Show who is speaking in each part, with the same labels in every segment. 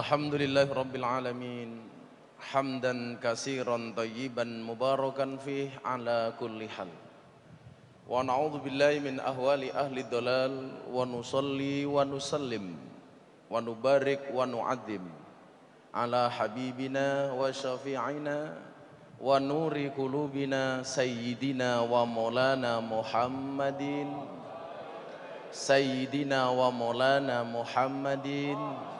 Speaker 1: Alhamdulillahi Rabbil Alamin. Hamdan kasiran tayyiban mubarakan fih ala kulli hal. Wa na'udzu billahi min ahwali ahli dhalal wa nusalli wa nusallim wa nubarik wa nu'adzim ala habibina wa syafi'ina wa nuri qulubina sayyidina wa maulana Muhammadin Sayyidina wa maulana Muhammadin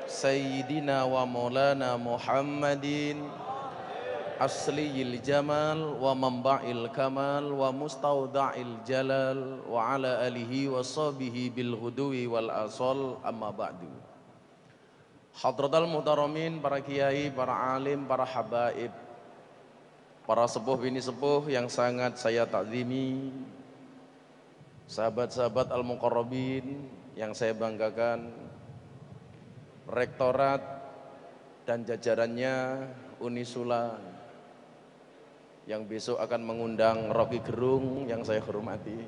Speaker 1: Sayyidina wa maulana Muhammadin Asliyil jamal wa manba'il kamal wa mustawda'il jalal wa ala alihi wa sahbihi bil huduwi wal asal amma ba'du. Hadratal muhtaramin, para kiai, para alim, para habaib, para sepuh bini sepuh yang sangat saya takzimi, sahabat-sahabat al-muqarrabin yang saya banggakan, rektorat dan jajarannya Unisula yang besok akan mengundang Rocky Gerung yang saya hormati,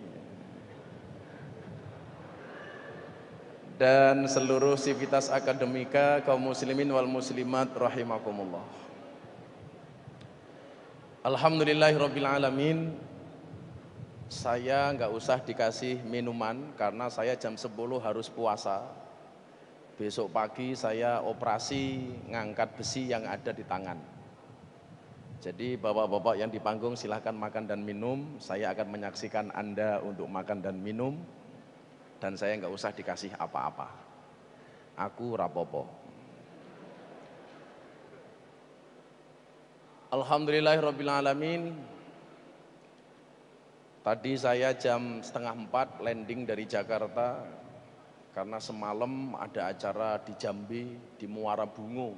Speaker 1: dan seluruh sivitas akademika kaum muslimin wal muslimat rahimakumullah. Alhamdulillahirabbil alamin. Saya nggak usah dikasih minuman karena saya jam 10 harus puasa. Besok pagi saya operasi ngangkat besi yang ada di tangan. Jadi bapak-bapak yang di panggung silahkan makan dan minum. Saya akan menyaksikan Anda untuk makan dan minum. Dan saya nggak usah dikasih apa-apa. Aku rapopo. Alhamdulillahirabbil alamin. Tadi saya jam 3:30 landing dari Jakarta karena semalam ada acara di Jambi, di Muara Bungo.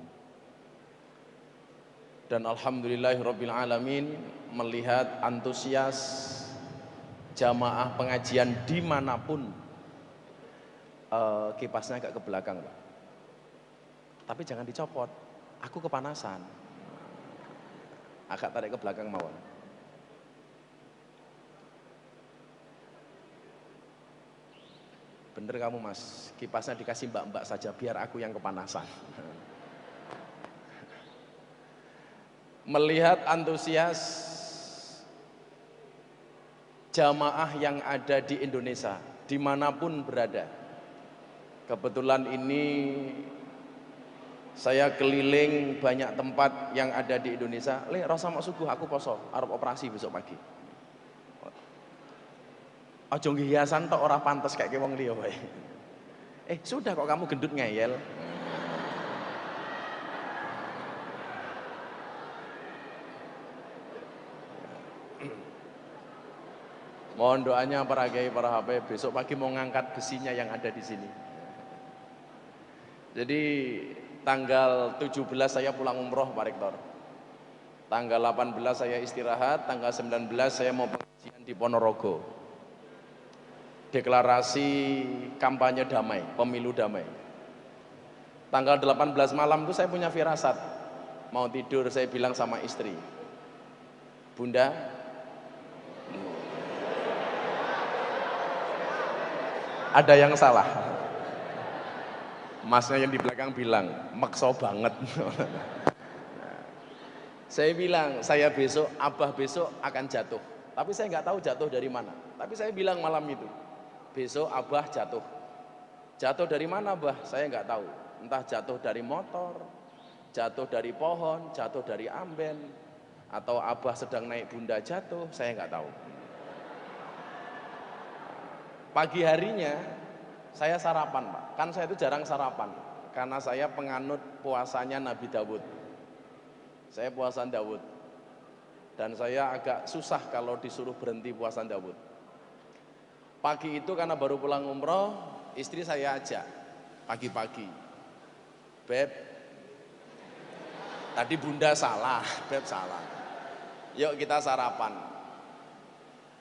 Speaker 1: Dan alhamdulillahirabbil alamin melihat antusias jamaah pengajian dimanapun. Kipasnya agak ke belakang, Pak. Tapi jangan dicopot, aku kepanasan. Agak tarik ke belakang mawon. Bener kamu mas, kipasnya dikasih mbak-mbak saja biar aku yang kepanasan. Melihat antusias jamaah yang ada di Indonesia, dimanapun berada. Kebetulan ini saya keliling banyak tempat yang ada di Indonesia. Rasa mak suguh aku poso, arep operasi besok pagi. Ojo hiasan tok ora pantes kayak wong liya wae. Sudah kok kamu gendut ngeyel. Mohon doanya para kiai, para habaib, besok pagi mau ngangkat besinya yang ada di sini. Jadi tanggal 17 saya pulang umroh Pak Rektor. Tanggal 18 saya istirahat, tanggal 19 saya mau pengajian di Ponorogo. Deklarasi kampanye damai, pemilu damai. Tanggal 18 malam itu saya punya firasat. Mau tidur saya bilang sama istri, Bunda, ada yang salah. Masnya yang di belakang bilang, makso banget. Saya bilang, saya besok, abah besok akan jatuh. Tapi saya nggak tahu jatuh dari mana. Tapi saya bilang malam itu, besok abah jatuh. Jatuh dari mana abah? Saya nggak tahu. Entah jatuh dari motor, jatuh dari pohon, jatuh dari amben, atau abah sedang naik bunda jatuh, saya nggak tahu. Pagi harinya saya sarapan Pak, kan saya itu jarang sarapan karena saya penganut puasanya Nabi Dawud. Saya puasa Dawud dan saya agak susah kalau disuruh berhenti puasa Dawud. Pagi itu karena baru pulang umroh, istri saya ajak pagi-pagi, Beb, tadi bunda salah, Beb salah, yuk kita sarapan.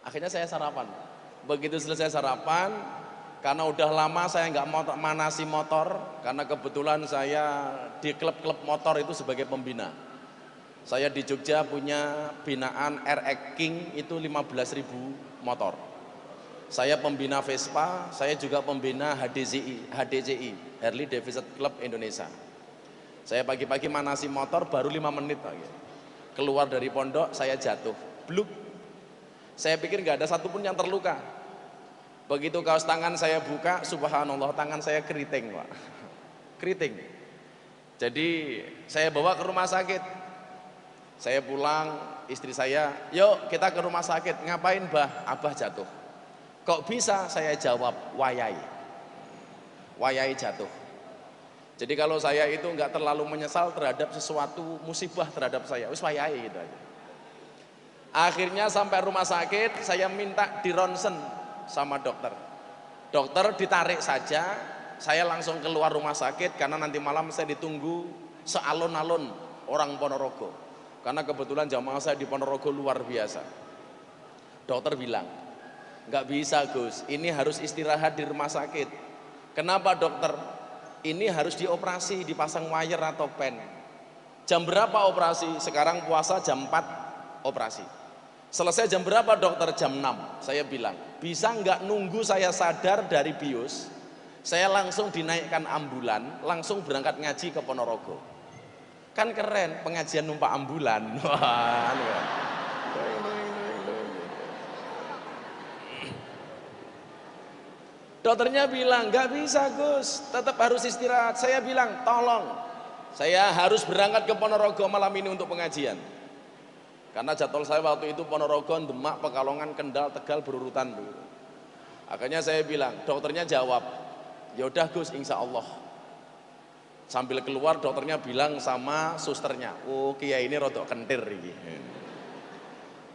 Speaker 1: Akhirnya saya sarapan. Begitu selesai sarapan, karena udah lama saya nggak mau manasi motor, karena kebetulan saya di klub-klub motor itu sebagai pembina. Saya di Jogja punya binaan RX King itu 15.000 motor. Saya pembina Vespa, saya juga pembina HDCI, Harley Davidson Club Indonesia. Saya pagi-pagi manasi motor baru 5 menit Pak Kiai. Keluar dari pondok saya jatuh, bluk. Saya pikir nggak ada satupun yang terluka. Begitu kaos tangan saya buka, subhanallah tangan saya keriting Pak. Keriting. Jadi saya bawa ke rumah sakit. Saya pulang, istri saya, yuk kita ke rumah sakit. Ngapain Bah? Abah jatuh. Kok bisa? Saya jawab, wayai. Wayai jatuh. Jadi kalau saya itu nggak terlalu menyesal terhadap sesuatu musibah terhadap saya, wis wayai gitu aja. Akhirnya sampai rumah sakit, saya minta di ronsen sama dokter. Dokter ditarik saja, saya langsung keluar rumah sakit karena nanti malam saya ditunggu sealon-alon orang Ponorogo. Karena kebetulan jamaah saya di Ponorogo luar biasa. Dokter bilang, nggak bisa Gus, ini harus istirahat di rumah sakit. Kenapa dokter? Ini harus dioperasi, dipasang wire atau pen. Jam berapa operasi? Sekarang puasa jam 4 operasi. Selesai jam berapa dokter? Jam 6. Saya bilang, bisa nggak nunggu saya sadar dari bius, saya langsung dinaikkan ambulan, langsung berangkat ngaji ke Ponorogo. Kan keren, pengajian numpak ambulan. Wah, dokternya bilang, nggak bisa Gus, tetap harus istirahat. Saya bilang, tolong, saya harus berangkat ke Ponorogo malam ini untuk pengajian. Karena jadwal saya waktu itu Ponorogo, Demak, Pekalongan, Kendal, Tegal berurutan begitu. Akhirnya saya bilang, dokternya jawab, yaudah Gus, insya Allah. Sambil keluar dokternya bilang sama susternya, oh Kiai ini rodok kentir ini.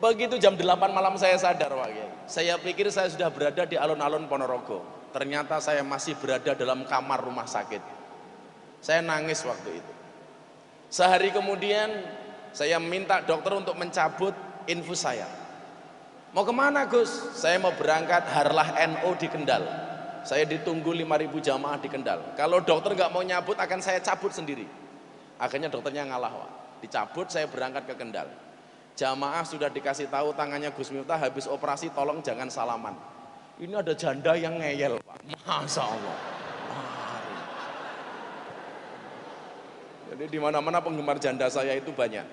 Speaker 1: Begitu jam 8 malam saya sadar Pak Kiai. Saya pikir saya sudah berada di alun-alun Ponorogo. Ternyata saya masih berada dalam kamar rumah sakit. Saya nangis waktu itu. Sehari kemudian saya minta dokter untuk mencabut infus saya. Mau kemana Gus? Saya mau berangkat Harlah NO di Kendal. Saya ditunggu 5.000 jamaah di Kendal. Kalau dokter nggak mau nyabut akan saya cabut sendiri. Akhirnya dokternya ngalah Pak. Dicabut, saya berangkat ke Kendal. Jamaah sudah dikasih tahu tangannya Gus Miftah habis operasi tolong jangan salaman. Ini ada janda yang ngeyel Pak. Masya Allah. Jadi di mana-mana penggemar janda saya itu banyak.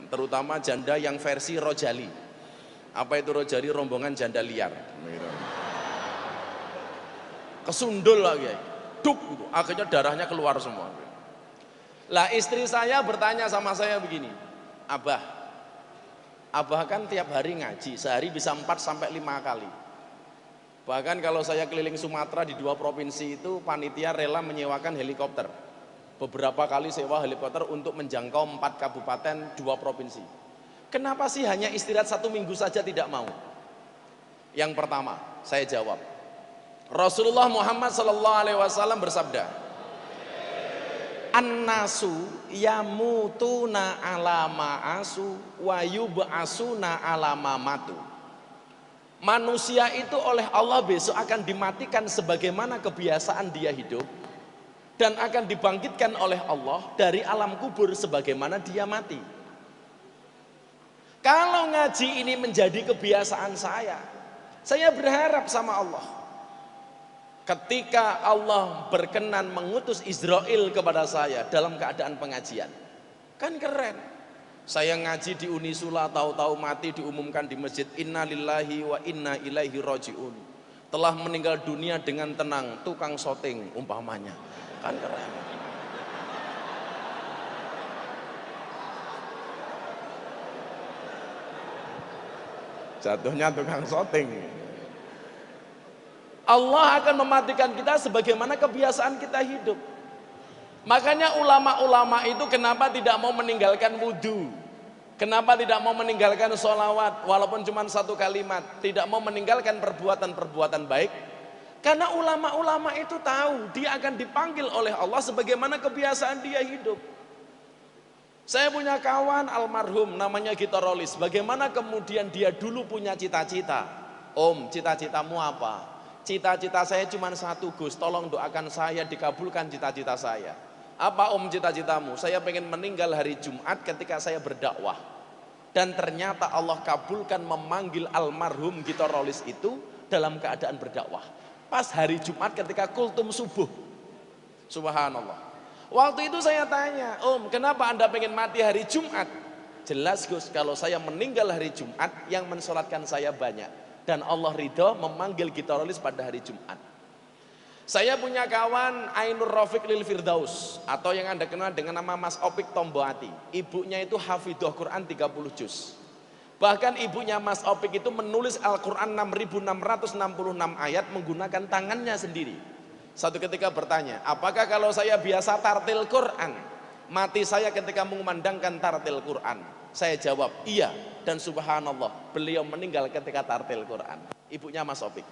Speaker 1: Terutama janda yang versi Rojali. Apa itu Rojali? Rombongan janda liar. Kesundul lagi. Duk gitu. Akhirnya darahnya keluar semua. Lah istri saya bertanya sama saya begini, Abah kan tiap hari ngaji, sehari bisa 4 sampai 5 kali. Bahkan kalau saya keliling Sumatera di 2 provinsi itu, panitia rela menyewakan helikopter. Beberapa kali sewa helikopter untuk menjangkau 4 kabupaten 2 provinsi. Kenapa sih hanya istirahat 1 minggu saja tidak mau? Yang pertama, saya jawab, Rasulullah Muhammad SAW bersabda, An-nasu yamutuna ala ma'asu wa yub'asuna ala mamatu. Manusia itu oleh Allah besok akan dimatikan sebagaimana kebiasaan dia hidup, dan akan dibangkitkan oleh Allah dari alam kubur sebagaimana dia mati. Kalau ngaji ini menjadi kebiasaan saya berharap sama Allah, ketika Allah berkenan mengutus Israel kepada saya dalam keadaan pengajian, kan keren. Saya ngaji di Unisula, tahu-tahu mati diumumkan di masjid, innalillahi wa inna ilaihi roji'un. Telah meninggal dunia dengan tenang tukang syuting umpamanya, kan keren. Jatuhnya tukang syuting. Allah akan mematikan kita sebagaimana kebiasaan kita hidup. Makanya ulama-ulama itu kenapa tidak mau meninggalkan wudhu, kenapa tidak mau meninggalkan sholawat walaupun cuma 1 kalimat, tidak mau meninggalkan perbuatan-perbuatan baik, karena ulama-ulama itu tahu dia akan dipanggil oleh Allah sebagaimana kebiasaan dia hidup. Saya punya kawan almarhum namanya Gito Rolis, bagaimana kemudian dia dulu punya cita-cita. Om, cita-citamu apa? Cita-cita saya cuma 1 Gus, tolong doakan saya dikabulkan cita-cita saya. Apa Om cita-citamu? Saya pengen meninggal hari Jumat ketika saya berdakwah. Dan ternyata Allah kabulkan memanggil almarhum Gito Rolis itu dalam keadaan berdakwah. Pas hari Jumat ketika kultum subuh. Subhanallah. Waktu itu saya tanya, Om, kenapa Anda pengen mati hari Jumat? Jelas Gus, kalau saya meninggal hari Jumat, yang mensolatkan saya banyak. Dan Allah ridho memanggil gitarolis pada hari Jumat. Saya punya kawan Ainur Rafiq Lil Firdaus, atau yang Anda kenal dengan nama Mas Opik Tomboati. Ibunya itu hafidhah Quran 30 juz. Bahkan ibunya Mas Opik itu menulis Al-Quran 6.666 ayat menggunakan tangannya sendiri. Satu ketika bertanya, apakah kalau saya biasa tartil Quran, mati saya ketika mengumandangkan tartil Quran? Saya jawab, iya. Dan subhanallah, beliau meninggal ketika tartil Quran. Ibunya Mas Opik.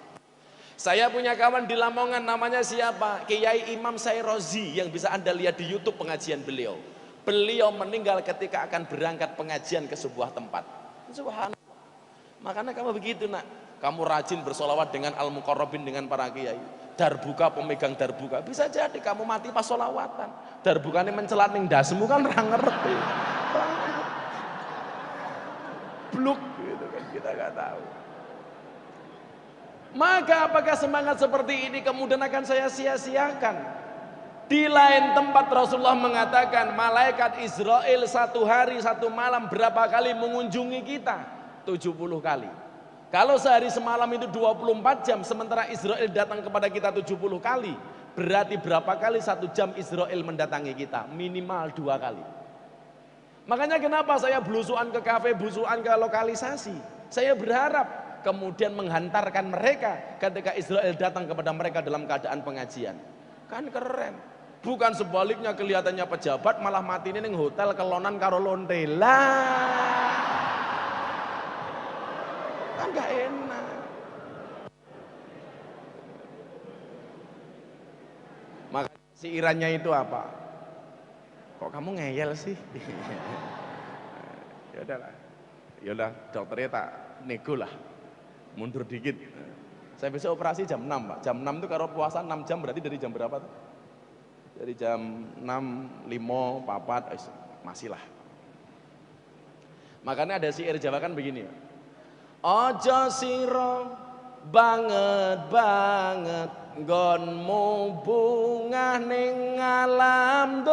Speaker 1: Saya punya kawan di Lamongan, namanya siapa? Kiai Imam Sayrozi, yang bisa Anda lihat di YouTube pengajian beliau. Beliau meninggal ketika akan berangkat pengajian ke sebuah tempat. Subhanallah. Makanya kamu begitu nak, kamu rajin bersolawat dengan al-muqarrabin, dengan para kiai. Darbuka, pemegang darbuka, bisa jadi kamu mati pas solawatan. Darbukanya mencelat ning dasmu kan orang ngerti. Bluk gitu kan, kita nggak tahu. Maka apakah semangat seperti ini kemudian akan saya sia-siakan? Di lain tempat Rasulullah mengatakan, malaikat Israel satu hari satu malam berapa kali mengunjungi kita? 70 kali. Kalau sehari semalam itu 24 jam, sementara Israel datang kepada kita 70 kali, berarti berapa kali 1 jam Israel mendatangi kita? Minimal 2 kali. Makanya kenapa saya belusuan ke kafe, belusuan ke lokalisasi? Saya berharap kemudian menghantarkan mereka ketika Israel datang kepada mereka dalam keadaan pengajian. Kan keren. Bukan sebaliknya, kelihatannya pejabat malah mati ini ning hotel kelonan karo lontela. Kan gak enak. Maka si Irannya itu apa? Kok kamu ngeyel sih? Ya udahlah. Ya udah, dokternya tak nego lah. Mundur dikit. Saya bisa operasi jam 6 Pak. Jam 6 itu kalau puasa 6 jam berarti dari jam berapa tuh? Dari jam 6, 5, 4, masih lah. Makanya ada syair Jawa kan begini. Ojo siro banget nggonmu bungah ning alam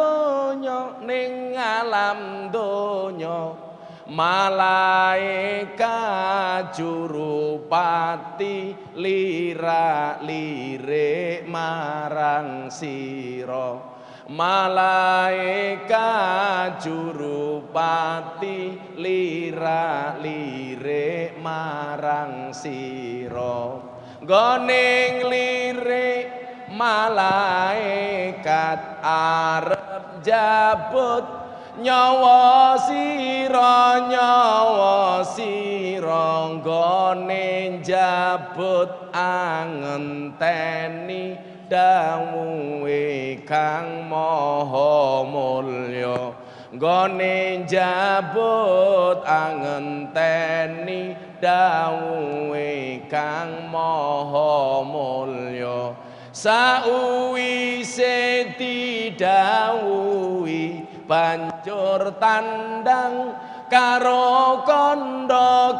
Speaker 1: donya malaikat jurupati lirik marang sira. Malaikat jurupati lirik marang sira. Goning lirik malaikat arep jabut nyawa sira nggone jabut angenteni dawuhe Kang Maha Mulya. Nggone jabut angenteni dawuhe Kang Maha Mulya. Sakwise didhawuhi banjur tandang karo kondo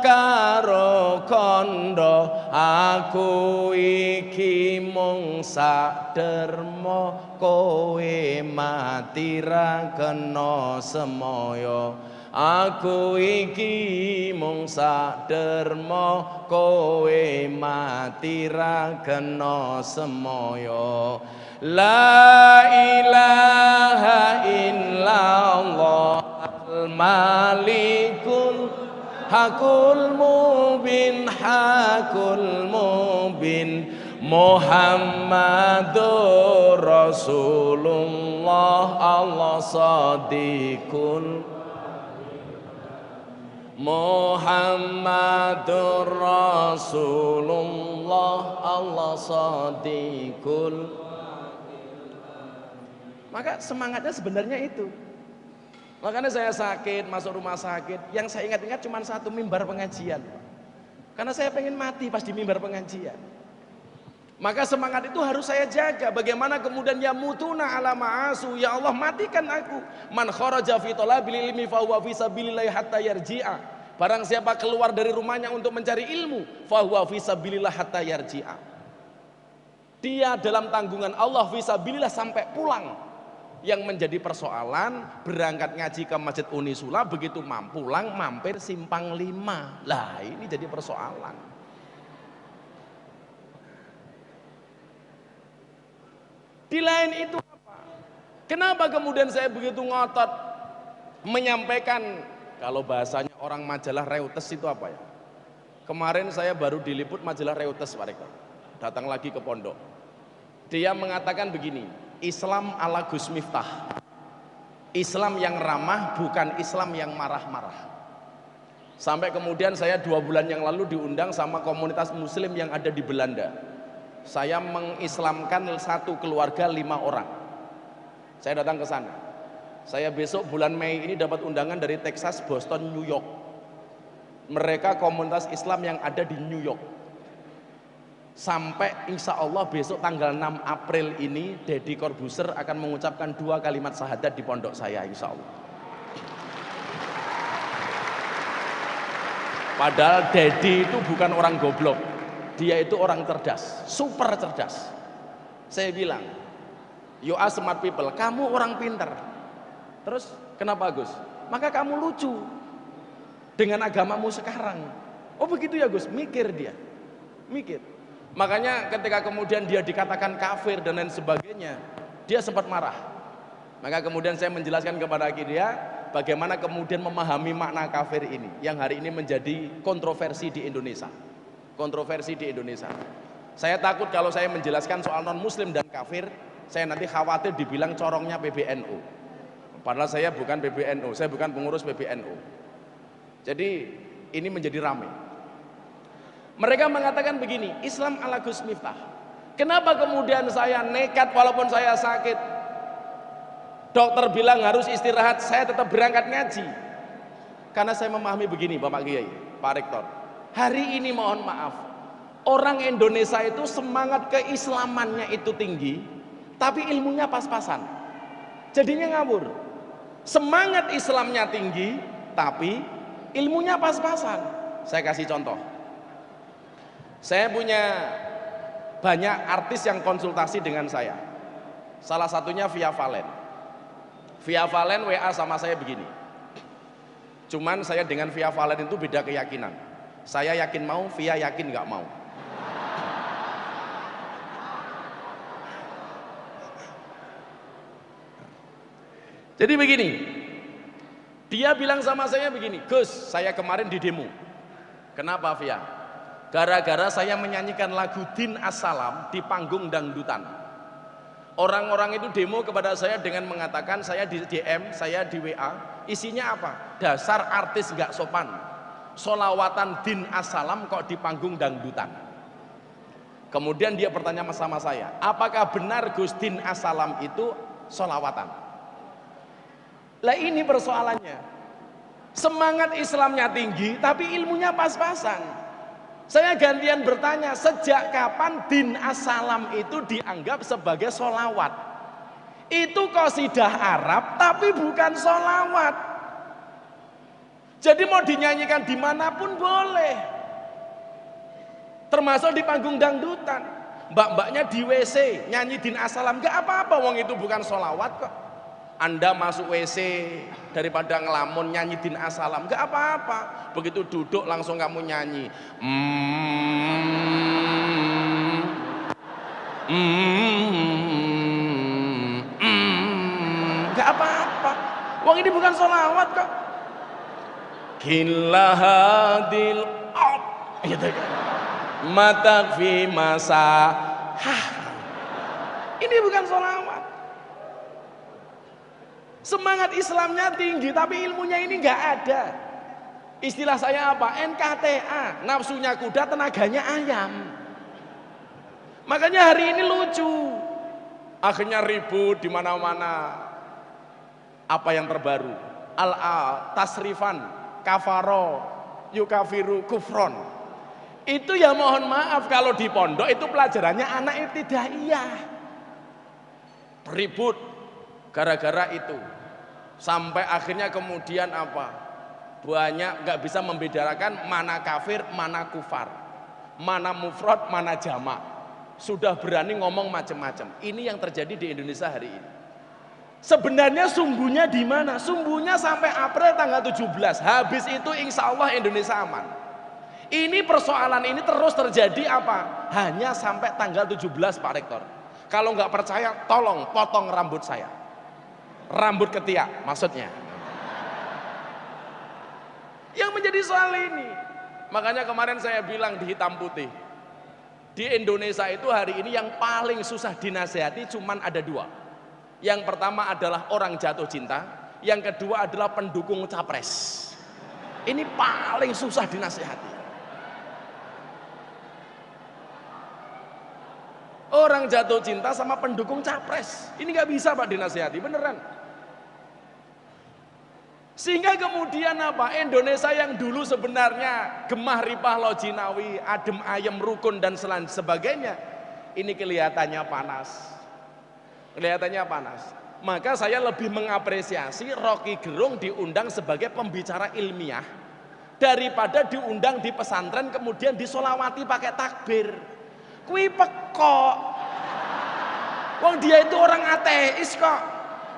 Speaker 1: aku iki mung saderma kowe mati ra kena semaya. Aku iki mung saderma kowe mati ra kena semaya. La ilaha illallah al-malikul hakul mubin Muhammadur Rasulullah Allah sadiqul Muhammadur Rasulullah Allah sadiqul. Maka semangatnya sebenarnya itu. Makanya saya sakit, masuk rumah sakit, yang saya ingat-ingat cuma satu, mimbar pengajian. Karena saya pengen mati pas di mimbar pengajian. Maka semangat itu harus saya jaga. Bagaimana kemudian ya mutuna ala ma'asu, ya Allah matikan aku. Man kharaja fi talabil ilmi fa huwa fi sabilillah hatta yarji'a. Barang siapa keluar dari rumahnya untuk mencari ilmu, fa huwa fi sabilillah hatta yarji'a. Dia dalam tanggungan Allah fi sabilillah sampai pulang. Yang menjadi persoalan berangkat ngaji ke Masjid Unisula, begitu pulang mampir Simpang 5. Lah ini jadi persoalan. Di lain itu apa? Kenapa kemudian saya begitu ngotot menyampaikan, kalau bahasanya orang majalah Reuters itu apa ya? Kemarin saya baru diliput majalah Reuters, Pak Rektor. Datang lagi ke pondok. Dia mengatakan begini, Islam ala Gus Miftah. Islam yang ramah, bukan Islam yang marah-marah. Sampai kemudian saya 2 bulan yang lalu diundang sama komunitas muslim yang ada di Belanda. Saya mengislamkan satu keluarga 5 orang. Saya datang ke sana. Saya besok bulan Mei ini dapat undangan dari Texas, Boston, New York. Mereka komunitas Islam yang ada di New York. Sampai insya Allah besok tanggal 6 April ini Deddy Corbuzier akan mengucapkan 2 kalimat syahadat di pondok saya, insya Allah. Padahal Deddy itu bukan orang goblok, dia itu orang cerdas, super cerdas. Saya bilang, you are smart people, kamu orang pintar. Terus kenapa Gus? Maka kamu lucu dengan agamamu sekarang. Oh begitu ya Gus, mikir dia, mikir. Makanya ketika kemudian dia dikatakan kafir dan lain sebagainya, dia sempat marah. Maka kemudian saya menjelaskan kepada dia bagaimana kemudian memahami makna kafir ini yang hari ini menjadi kontroversi di Indonesia. Kontroversi di Indonesia. Saya takut kalau saya menjelaskan soal non muslim dan kafir, saya nanti khawatir dibilang corongnya PBNU. Padahal saya bukan PBNU, saya bukan pengurus PBNU. Jadi ini menjadi ramai. Mereka mengatakan begini, Islam ala Gus Miftah. Kenapa kemudian saya nekat walaupun saya sakit? Dokter bilang harus istirahat, saya tetap berangkat ngaji. Karena saya memahami begini Bapak Kiai, Pak Rektor. Hari ini mohon maaf, orang Indonesia itu semangat keislamannya itu tinggi, tapi ilmunya pas-pasan. Jadinya ngawur. Semangat Islamnya tinggi, tapi ilmunya pas-pasan. Saya kasih contoh. Saya punya banyak artis yang konsultasi dengan saya. Salah satunya Via Valen. Via Valen WA sama saya begini. Cuman saya dengan Via Valen itu beda keyakinan. Saya yakin mau, Via yakin nggak mau. Jadi begini, dia bilang sama saya begini, Gus, saya kemarin di demo. Kenapa Via? Gara-gara saya menyanyikan lagu Din As-Salam di panggung dangdutan. Orang-orang itu demo kepada saya dengan mengatakan, saya di DM, saya di WA, isinya apa? Dasar artis gak sopan, solawatan Din As-Salam kok di panggung dangdutan. Kemudian dia bertanya sama saya, apakah benar Gus Din As-Salam itu solawatan? Lah ini persoalannya, semangat Islamnya tinggi tapi ilmunya pas-pasan. Saya gantian bertanya, sejak kapan Din As-Salam itu dianggap sebagai solawat? Itu qasidah Arab tapi bukan solawat. Jadi mau dinyanyikan dimanapun boleh, termasuk di panggung dangdutan. Mbak-mbaknya di WC nyanyi Din As-Salam, gak apa-apa, wong itu bukan solawat kok. Anda masuk WC daripada ngelamun nyanyi Din As-Salam, gak apa-apa. Begitu duduk langsung kamu nyanyi, gak apa-apa. Wong ini bukan sholawat kok. Kilahadil ab, gitu kan. Mata fi masa, ini bukan sholawat. Semangat Islamnya tinggi tapi ilmunya ini nggak ada. Istilah saya apa? NKTA, nafsunya kuda tenaganya ayam. Makanya hari ini lucu, akhirnya ribut di mana-mana. Apa yang terbaru? Tasrifan, kafaro, yukafiru, kufron. Itu ya mohon maaf kalau di pondok itu pelajarannya anak ibtidaiyah. Ribut gara-gara itu. Sampai akhirnya kemudian apa? Banyak nggak bisa membedakan mana kafir, mana kufar, mana mufrad, mana jamak. Sudah berani ngomong macam-macam. Ini yang terjadi di Indonesia hari ini. Sebenarnya sumbunya di mana? Sumbunya sampai April tanggal 17. Habis itu insya Allah Indonesia aman. Ini persoalan ini terus terjadi apa? Hanya sampai tanggal 17 Pak Rektor. Kalau nggak percaya tolong potong rambut saya. Rambut ketiak maksudnya. Yang menjadi soal ini. Makanya kemarin saya bilang di hitam putih. Di Indonesia itu hari ini yang paling susah dinasehati cuman ada dua. Yang pertama adalah orang jatuh cinta, yang kedua adalah pendukung capres. Ini paling susah dinasehati. Orang jatuh cinta sama pendukung capres, ini nggak bisa Pak dinasehati, beneran. Sehingga kemudian apa? Indonesia yang dulu sebenarnya gemah ripah lojinawi, adem ayem rukun dan sebagainya, ini kelihatannya panas. Kelihatannya panas. Maka saya lebih mengapresiasi Rocky Gerung diundang sebagai pembicara ilmiah daripada diundang di pesantren kemudian disolawati pakai takbir. Kui pekok. Wong dia itu orang ateis kok.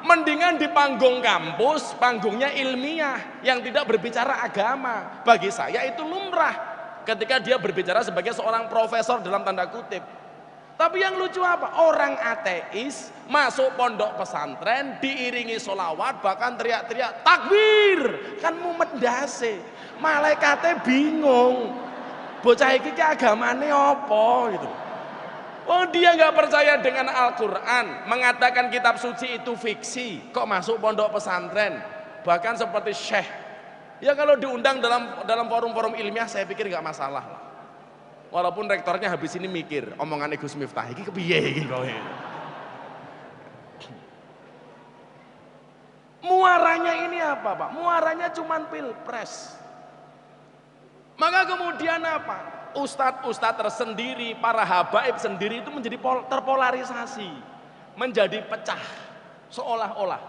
Speaker 1: Mendingan di panggung kampus, panggungnya ilmiah yang tidak berbicara agama. Bagi saya itu lumrah ketika dia berbicara sebagai seorang profesor dalam tanda kutip. Tapi yang lucu apa? Orang ateis masuk pondok pesantren diiringi solawat bahkan teriak-teriak takbir, kan mumet ndase. Malaikatnya bingung. Bocah iki agamane apa gitu. Oh dia nggak percaya dengan Al-Quran, mengatakan kitab suci itu fiksi, kok masuk pondok pesantren, bahkan seperti syekh. Ya kalau diundang dalam forum-forum ilmiah saya pikir nggak masalah lah. Walaupun rektornya habis ini mikir, omongan Gus Miftah iki kepiye iki kowe. Muaranya ini apa Pak? Muaranya cuman pilpres. Maka kemudian apa? Ustadz-ustadz tersendiri, para habaib sendiri itu menjadi terpolarisasi, menjadi pecah, seolah-olah.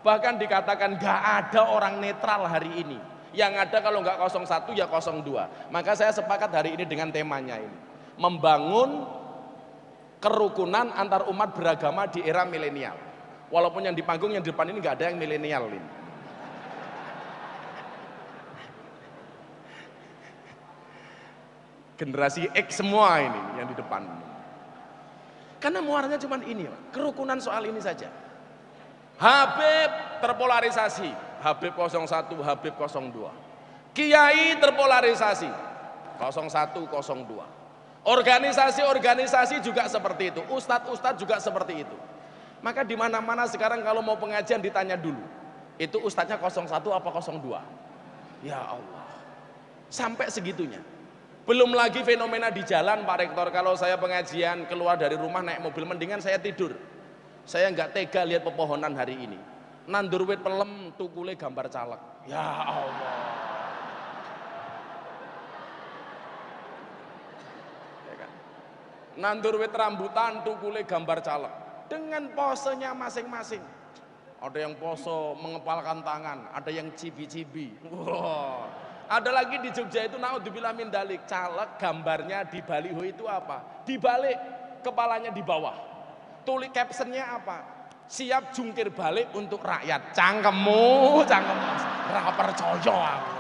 Speaker 1: Bahkan dikatakan gak ada orang netral hari ini. Yang ada kalau nggak 01 ya 02. Maka saya sepakat hari ini dengan temanya ini. Membangun kerukunan antar umat beragama di era milenial. Walaupun yang di panggung yang di depan ini nggak ada yang milenial ini. Generasi X semua ini yang di depan. Karena muaranya cuma ini, kerukunan soal ini saja. Habib terpolarisasi. Habib 01, Habib 02. Kiai terpolarisasi. 01, 02. Organisasi-organisasi juga seperti itu. Ustadz-ustadz juga seperti itu. Maka di mana-mana sekarang kalau mau pengajian ditanya dulu. Itu ustadznya 01 apa 02? Ya Allah. Sampai segitunya. Belum lagi fenomena di jalan Pak Rektor. Kalau saya pengajian keluar dari rumah naik mobil mendingan saya tidur. Saya nggak tega lihat pepohonan hari ini. Nandur wit pelem tukule gambar caleg. Ya Allah. Ya kan? Nandur wit rambutan tukule gambar caleg dengan posenya masing-masing. Ada yang pose mengepalkan tangan, ada yang cibi-cibi. Wow. Ada lagi di Jogja itu naudzubillah min dalik, caleg gambarnya di baliho itu apa? Dibalik, kepalanya di bawah. Tulis captionnya apa? Siap jungkir balik untuk rakyat. Cangkemmu, cangkemmu. Ra percaya aku.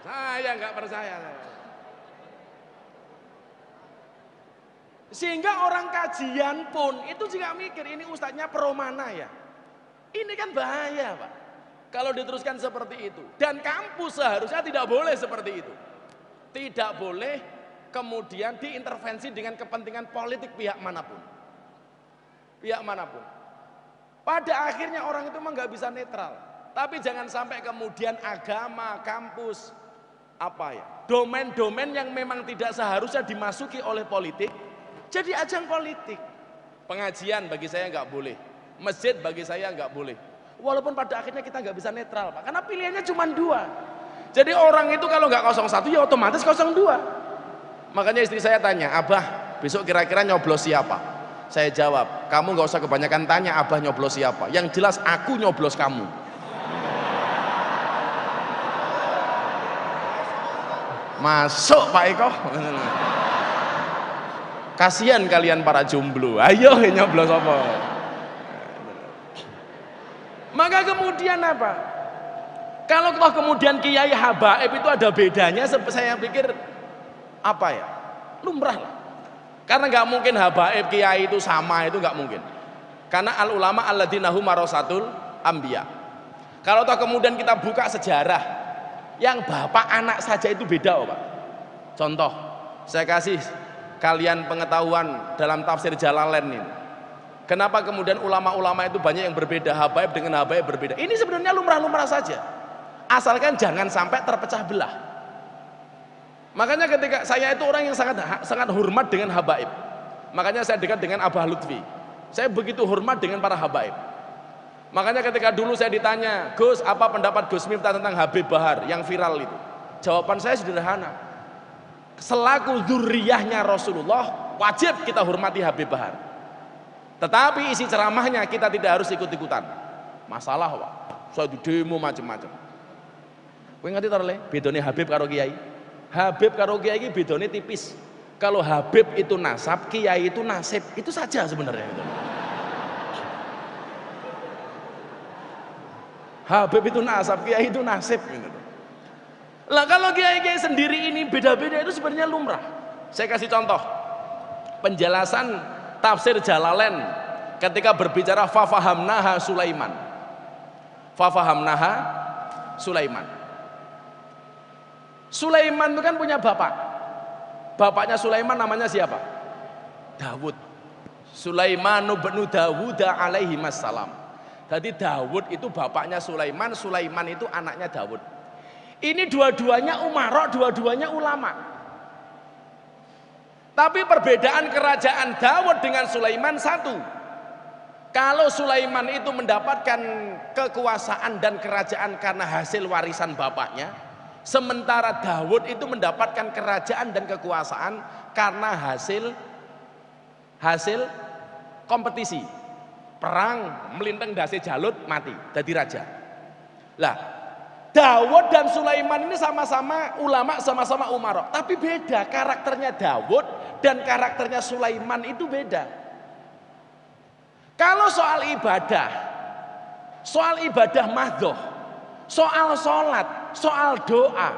Speaker 1: Saya nggak percaya. Sehingga orang kajian pun itu juga mikir ini ustadznya pro mana ya? Ini kan bahaya Pak. Kalau diteruskan seperti itu. Dan kampus seharusnya tidak boleh seperti itu. Tidak boleh kemudian diintervensi dengan kepentingan politik pihak manapun. Pihak manapun. Pada akhirnya orang itu memang nggak bisa netral. Tapi jangan sampai kemudian agama, kampus, apa ya, domain-domain yang memang tidak seharusnya dimasuki oleh politik, jadi ajang politik. Pengajian bagi saya nggak boleh. Masjid bagi saya nggak boleh. Walaupun pada akhirnya kita nggak bisa netral Pak. Karena pilihannya cuma dua. Jadi orang itu kalau nggak 01 ya otomatis 02. Makanya istri saya tanya, Abah besok kira-kira nyoblos siapa? Saya jawab, kamu nggak usah kebanyakan tanya Abah nyoblos siapa. Yang jelas aku nyoblos kamu. Masuk Pak Eko. Kasihan kalian para jomblo. Ayo nyoblos apa? Maka kemudian apa? Kalau toh kemudian kiai habaib itu ada bedanya, saya pikir apa ya? Lumrah lah. Karena nggak mungkin habaib kiai itu sama, itu nggak mungkin. Karena al ulama alladzina hum warasatul anbiya. Kalau toh kemudian kita buka sejarah, yang bapak anak saja itu beda, Pak. Contoh, saya kasih kalian pengetahuan dalam tafsir Jalalain ini. Kenapa kemudian ulama-ulama itu banyak yang berbeda, habaib dengan habaib berbeda. Ini sebenarnya lumrah-lumrah saja, asalkan jangan sampai terpecah belah. Makanya ketika saya itu orang yang sangat hormat dengan habaib, makanya saya dekat dengan Abah Lutfi, saya begitu hormat dengan para habaib. Makanya ketika dulu saya ditanya, Gus, apa pendapat Gus Miftah tentang Habib Bahar yang viral itu? Jawaban saya sederhana, selaku zuriyahnya Rasulullah wajib kita hormati Habib Bahar. Tetapi isi ceramahnya kita tidak harus ikut-ikutan. Masalah Pak, suatu demo macam-macam. Kowe ngerti ta Le, bedone Habib karo Kiai? Habib karo Kiai iki bedone tipis. Kalau Habib itu nasab, Kiai itu nasib. Itu saja sebenarnya itu. Habib itu nasab, Kiai itu nasib gitu. Lah kalau Kiai-kiai sendiri ini beda-beda itu sebenarnya lumrah. Saya kasih contoh. Penjelasan tafsir Jalalain ketika berbicara fafahamnaha Sulaiman. Fafahamnaha Sulaiman. Sulaiman itu kan punya bapak. Bapaknya Sulaiman namanya siapa? Dawud. Sulaimanu bin Dawud alaihi wassalam. Jadi Dawud itu bapaknya Sulaiman, Sulaiman itu anaknya Dawud. Ini dua-duanya umarok, dua-duanya ulama. Tapi perbedaan kerajaan Dawud dengan Sulaiman satu. Kalau Sulaiman itu mendapatkan kekuasaan dan kerajaan karena hasil warisan bapaknya, sementara Dawud itu mendapatkan kerajaan dan kekuasaan karena hasil kompetisi. Perang, melintang dasi Jalut, mati, jadi raja. Lah, Dawud dan Sulaiman ini sama-sama ulama, sama-sama umarok, tapi beda karakternya. Dawud dan karakternya Sulaiman itu beda. Kalau soal ibadah mahdhoh, soal sholat, soal doa,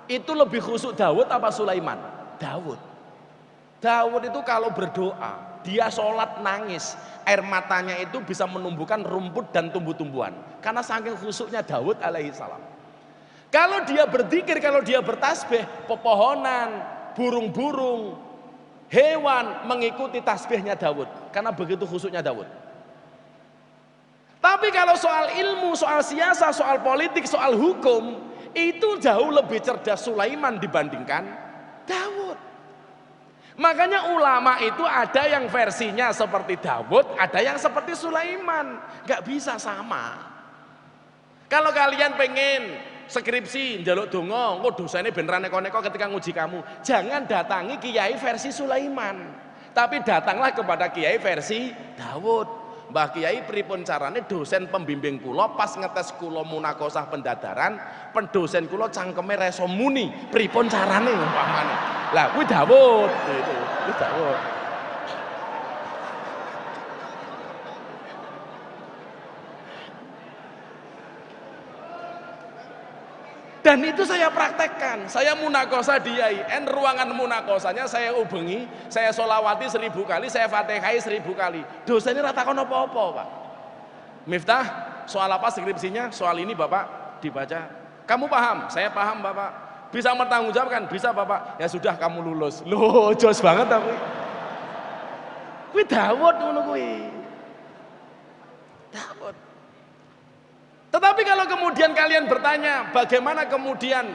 Speaker 1: itu lebih khusyuk Dawud apa Sulaiman? Dawud. Dawud itu kalau berdoa, dia sholat nangis, air matanya itu bisa menumbuhkan rumput dan tumbuh-tumbuhan karena saking khusyuknya Dawud alaihi salam. Kalau dia berzikir, kalau dia bertasbih, pepohonan, burung-burung, hewan mengikuti tasbihnya Dawud karena begitu khusyuknya Dawud. Tapi kalau soal ilmu, soal siasah, soal politik, soal hukum, itu jauh lebih cerdas Sulaiman dibandingkan Dawud. Makanya ulama itu ada yang versinya seperti Dawud, ada yang seperti Sulaiman. Gak bisa sama. Kalau kalian pengen skripsi njaluk donga, engko dosane beneran neko-neko ketika nguji kamu, jangan datangi kiai versi Sulaiman, tapi datanglah kepada kiai versi Dawud. Mbah Kiai pripun carane dosen pembimbing kula pas ngetes kula munakosah pendadaran, pendosen kula cangkeme reso muni, pripun carane umpamane. Lah kuwi Dawud itu Dawud. Dan itu saya praktekkan, saya munakosa di IAIN, ruangan munakosanya saya ubengi, saya solawati 1000 kali, saya fatihai 1000 kali. Dosennya rata kon apa-apa Pak. Miftah, soal apa skripsinya? Soal ini Bapak dibaca. Kamu paham? Saya paham Bapak. Bisa bertanggungjawabkan? Bisa Bapak. Ya sudah kamu lulus. Loh, jos banget aku. Kuwi Dawud ngono kuwi. Dawud. Tetapi kalau kemudian kalian bertanya bagaimana kemudian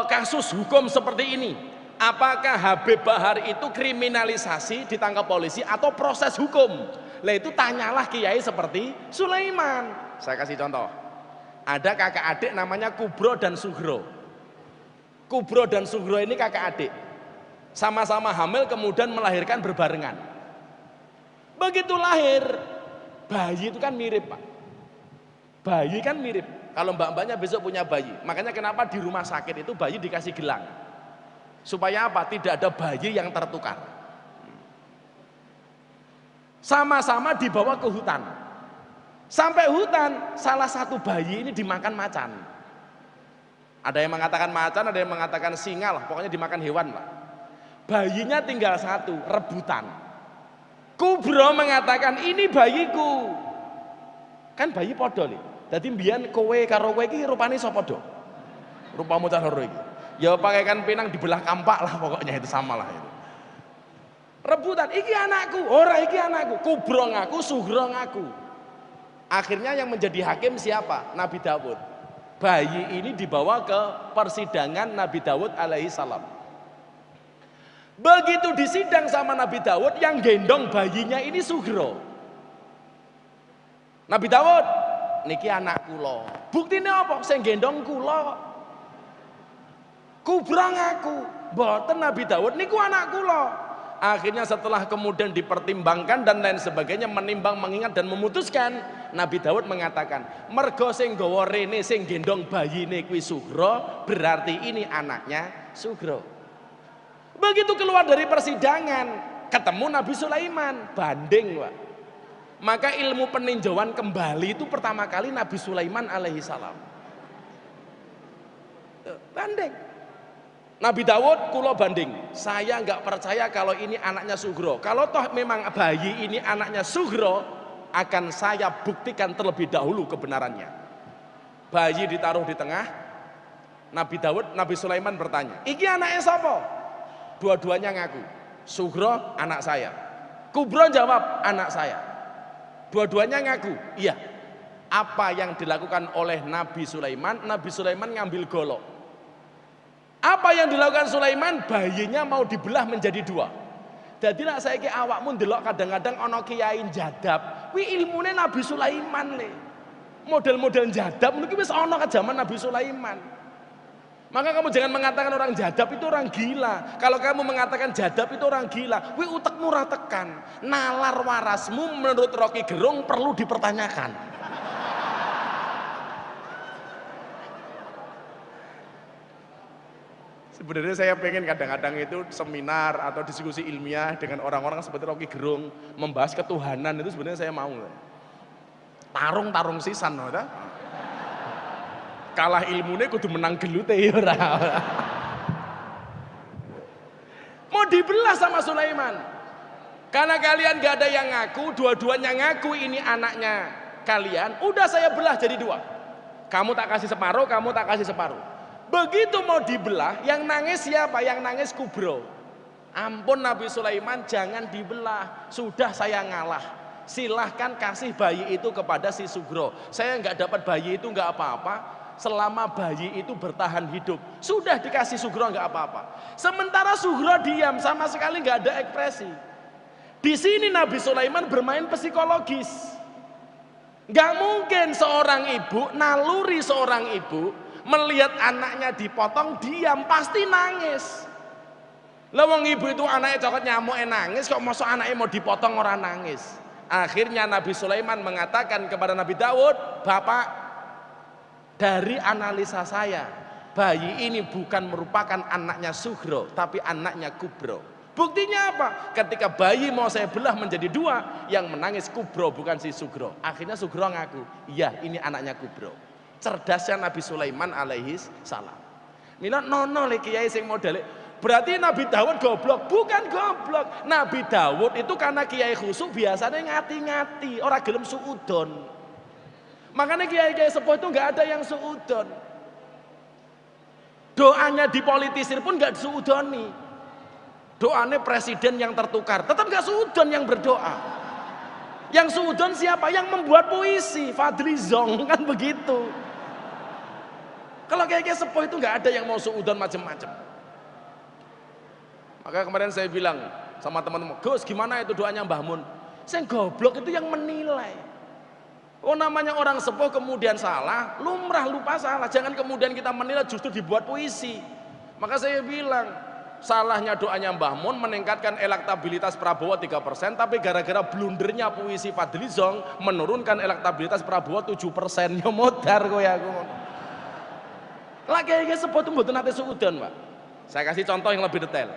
Speaker 1: kasus hukum seperti ini, apakah Habib Bahar itu kriminalisasi ditangkap polisi atau proses hukum? Lah itu tanyalah kiai seperti Sulaiman. Saya kasih contoh, ada kakak adik namanya Kubro dan Sugro. Kubro dan Sugro ini kakak adik, sama-sama hamil kemudian melahirkan berbarengan. Begitu lahir, bayi itu kan mirip Pak. Bayi kan mirip, kalau mbak-mbaknya besok punya bayi, makanya kenapa di rumah sakit itu bayi dikasih gelang. Supaya apa? Tidak ada bayi yang tertukar. Sama-sama dibawa ke hutan. Sampai hutan, salah satu bayi ini dimakan macan. Ada yang mengatakan macan, ada yang mengatakan singa lah, pokoknya dimakan hewan lah. Bayinya tinggal satu, rebutan. Kubro mengatakan, ini bayiku. Kan bayi podo nih. Jadi mbiyen kowe karo kowe iki rupane sapa do? Rupamu cah loro iki. Ya pakaikan pinang dibelah kampak lah pokoknya itu sama lah itu. Rebutan, iki anakku, ora iki anakku. Kubro ngaku, Sugro ngaku. Akhirnya yang menjadi hakim siapa? Nabi Dawud. Bayi ini dibawa ke persidangan Nabi Dawud alaihi salam. Begitu disidang sama Nabi Dawud, yang gendong bayinya ini Sugro. Nabi Dawud, niki anak kula. Buktine apa? Sing gendong kula. Kubro ngaku, mboten Nabi Dawud niku anak kula. Akhirnya setelah kemudian dipertimbangkan dan lain sebagainya, menimbang, mengingat dan memutuskan, Nabi Dawud mengatakan, mergo sing gawa rene sing gendong bayine kuwi Sugro, berarti ini anaknya Sugro. Begitu keluar dari persidangan, ketemu Nabi Sulaiman, banding, Pak. Maka ilmu peninjauan kembali itu pertama kali Nabi Sulaiman alaihi salam. Banding. Nabi Dawud kulo banding, saya nggak percaya kalau ini anaknya Sugro. Kalau toh memang bayi ini anaknya Sugro, akan saya buktikan terlebih dahulu kebenarannya. Bayi ditaruh di tengah, Nabi Sulaiman bertanya, iki anaknya siapa? Dua-duanya ngaku, Sugro anak saya. Kubro jawab, anak saya. Dua-duanya ngaku, iya. Apa yang dilakukan oleh Nabi Sulaiman? Nabi Sulaiman ngambil golok. Apa yang dilakukan Sulaiman? Bayinya mau dibelah menjadi dua. Jadi lah saya kira awakmu ndelok kadang-kadang ono kiai jadab. Wi ilmune Nabi Sulaiman le. Model-model jadab mungkin wis ono ke zaman Nabi Sulaiman. Maka kamu jangan mengatakan orang jadab itu orang gila. Kalau kamu mengatakan jadab itu orang gila, wi utekmu ra tekan. Nalar warasmu menurut Rocky Gerung perlu dipertanyakan. Sebenarnya saya pengen kadang-kadang itu seminar atau diskusi ilmiah dengan orang-orang seperti Rocky Gerung membahas ketuhanan, itu sebenarnya saya mau. Tarung sisan, ta? Kalah ilmunya kudu menang gelute ora. Mau dibelah sama Sulaiman. Karena kalian gak ada yang ngaku, dua-duanya ngaku ini anaknya kalian, udah saya belah jadi dua. Kamu tak kasih separuh, kamu tak kasih separuh. Begitu mau dibelah, yang nangis siapa? Yang nangis Kubro. Ampun Nabi Sulaiman, jangan dibelah. Sudah saya ngalah. Silahkan kasih bayi itu kepada si Sugro. Saya nggak dapat bayi itu nggak apa-apa. Selama bayi itu bertahan hidup, sudah dikasih Sugro nggak apa-apa. Sementara Sugro diam, sama sekali nggak ada ekspresi. Di sini Nabi Sulaiman bermain psikologis. Nggak mungkin seorang ibu, naluri seorang ibu melihat anaknya dipotong diam, pasti nangis. Lah wong ibu itu anaknya cokot nyamuk nangis, kok mosok anaknya mau dipotong orang nangis. Akhirnya Nabi Sulaiman mengatakan kepada Nabi Dawud, Bapak, dari analisa saya, bayi ini bukan merupakan anaknya Sugro, tapi anaknya Kubro. Buktinya apa? Ketika bayi mau saya belah menjadi dua, yang menangis Kubro bukan si Sugro. Akhirnya Sugro ngaku, iya ini anaknya Kubro. Cerdasnya Nabi Sulaiman alaihi salam. Mila nono le kiai sing modele. Berarti Nabi Dawud goblok? Bukan goblok. Nabi Dawud itu karena kiai khusuk biasanya ngati-ngati, orang gelem suudon. Makanya kiai-kiai sepuh itu nggak ada yang suudon. Doanya dipolitisir pun nggak suudoni. Doanya presiden yang tertukar, tetap nggak suudon yang berdoa. Yang suudon siapa? Yang membuat puisi, Fadli Zong, kan begitu. Kalau kayak sepuh itu nggak ada yang mau suudon macam-macam. Maka kemarin saya bilang sama teman-teman, Gus gimana itu doanya Mbah Mun? Saya goblok itu yang menilai. Oh namanya orang sepuh kemudian salah, lumrah lupa salah. Jangan kemudian kita menilai, justru dibuat puisi. Maka saya bilang, salahnya doanya Mbah Mun meningkatkan elektabilitas Prabowo 3%, tapi gara-gara blundernya puisi Fadli Zong menurunkan elektabilitas Prabowo 7%. Ya modar kok ya aku. Lah kayak sepuh itu mboten nate suudon, Pak. Saya kasih contoh yang lebih detail.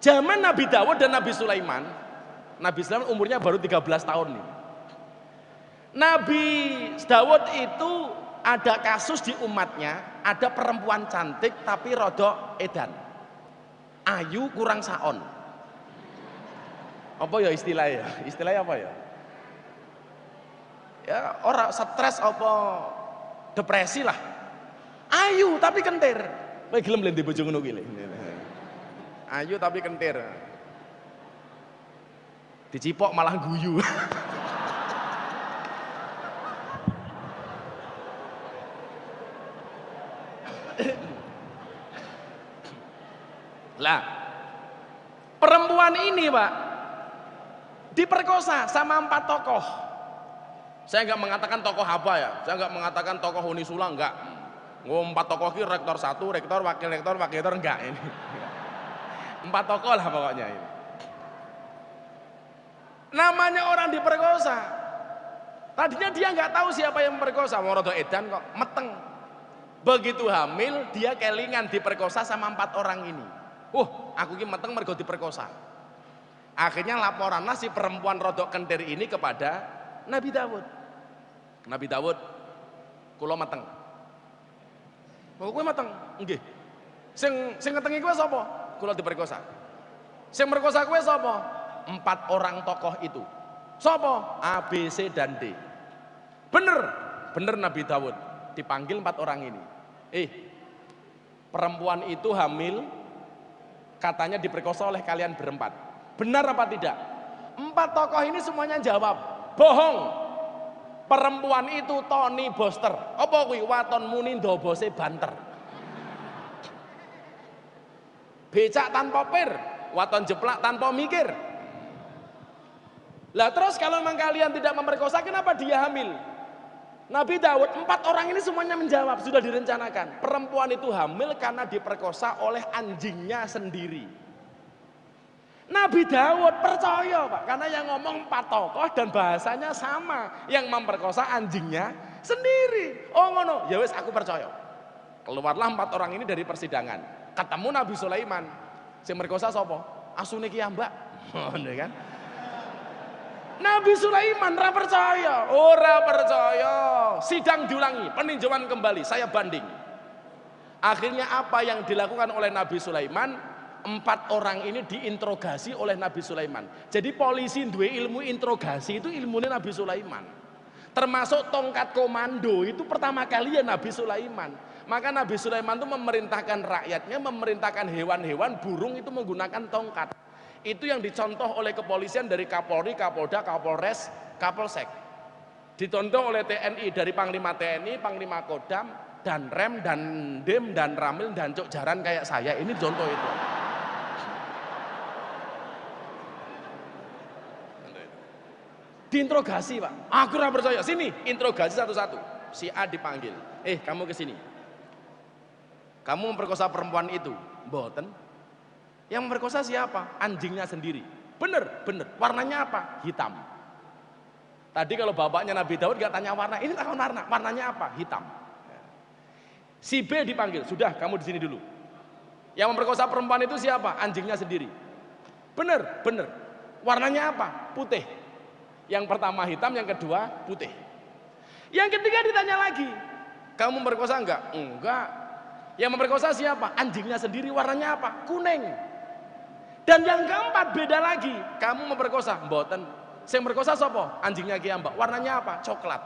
Speaker 1: Zaman Nabi Dawud dan Nabi Sulaiman umurnya baru 13 tahun nih. Nabi Dawud itu ada kasus di umatnya, ada perempuan cantik tapi rodok edan, ayu kurang saon. Apa ya istilahnya? Istilahnya apa ya? Ya orang stres apa depresi lah. Ayu tapi kentir. Kowe gelem lho ndek bojo ngono kuwi. Ayu tapi kentir. Dicipok malah guyu. Lah, perempuan ini Pak diperkosa sama 4 tokoh. Saya nggak mengatakan tokoh apa ya, saya nggak mengatakan tokoh Huni Sula, enggak. 4 tokoh ini rektor 1, rektor, wakil rektor, enggak ini. 4 tokoh lah pokoknya ini. Namanya orang diperkosa. Tadinya dia nggak tahu siapa yang memperkosa, mau rodo edan kok, meteng. Begitu hamil, dia kelingan diperkosa sama 4 orang ini. Aku ini meteng mergo diperkosa. Akhirnya laporanlah si perempuan rodok kentir ini kepada Nabi Dawud. Nabi Dawud, kula meteng. Kowe meteng? Nggih. Sing ngetengi kowe sapa? Kula diperkosa. Sing merkosa kowe sapa? 4 orang tokoh itu. Sapa? A, B, C dan D. Bener Nabi Dawud. Dipanggil 4 orang ini. Perempuan itu hamil, katanya diperkosa oleh kalian berempat. Benar apa tidak? 4 tokoh ini semuanya jawab, bohong. Perempuan itu Tony Boster. Apa kuwi? Waton muni ndobose banter. Becak tanpa pir, waton jeplak tanpa mikir. Lah terus kalau memang kalian tidak memperkosa, kenapa dia hamil? Nabi Dawud, 4 orang ini semuanya menjawab, sudah direncanakan. Perempuan itu hamil karena diperkosa oleh anjingnya sendiri. Nabi Dawud percaya Pak, karena yang ngomong 4 tokoh dan bahasanya sama. Yang memperkosa anjingnya sendiri. Oh ngono, ya wes aku percaya. Keluarlah 4 orang ini dari persidangan. Ketemu Nabi Sulaiman. Sing merkosa sapa? Asune ki ambak. Ngono kan? Nabi Sulaiman ora percaya. Sidang diulangi, peninjauan kembali, saya banding. Akhirnya apa yang dilakukan oleh Nabi Sulaiman? 4 orang ini diinterogasi oleh Nabi Sulaiman. Jadi polisi duwe ilmu interogasi itu ilmunya Nabi Sulaiman. Termasuk tongkat komando itu pertama kali ya Nabi Sulaiman. Maka Nabi Sulaiman itu memerintahkan rakyatnya, memerintahkan hewan-hewan, burung itu menggunakan tongkat. Itu yang dicontoh oleh kepolisian dari Kapolri, Kapolda, Kapolres, Kapolsek. Dicontoh oleh TNI dari Panglima TNI, Panglima Kodam, dan Rem, dan Dem, dan Ramil, dan Cok Jaran kayak saya. Ini contoh itu. Diinterogasi Pak. Aku nggak percaya. Sini, interogasi satu-satu. Si A dipanggil. Kamu ke sini. Kamu memperkosa perempuan itu. Mboten. Yang memperkosa siapa? Anjingnya sendiri. Bener. Warnanya apa? Hitam. Tadi kalau bapaknya Nabi Daud gak tanya warna, ini tak warna. Warnanya apa? Hitam. Si B dipanggil. Sudah, kamu di sini dulu. Yang memperkosa perempuan itu siapa? Anjingnya sendiri. Bener. Warnanya apa? Putih. Yang pertama hitam, yang kedua putih. Yang ketiga ditanya lagi. Kamu memperkosa enggak? Enggak. Yang memperkosa siapa? Anjingnya sendiri. Warnanya apa? Kuning. Dan yang keempat beda lagi, kamu memperkosa, mboten. Sing merkosa sapa? Anjingnya ki ambak. Warnanya apa? Coklat.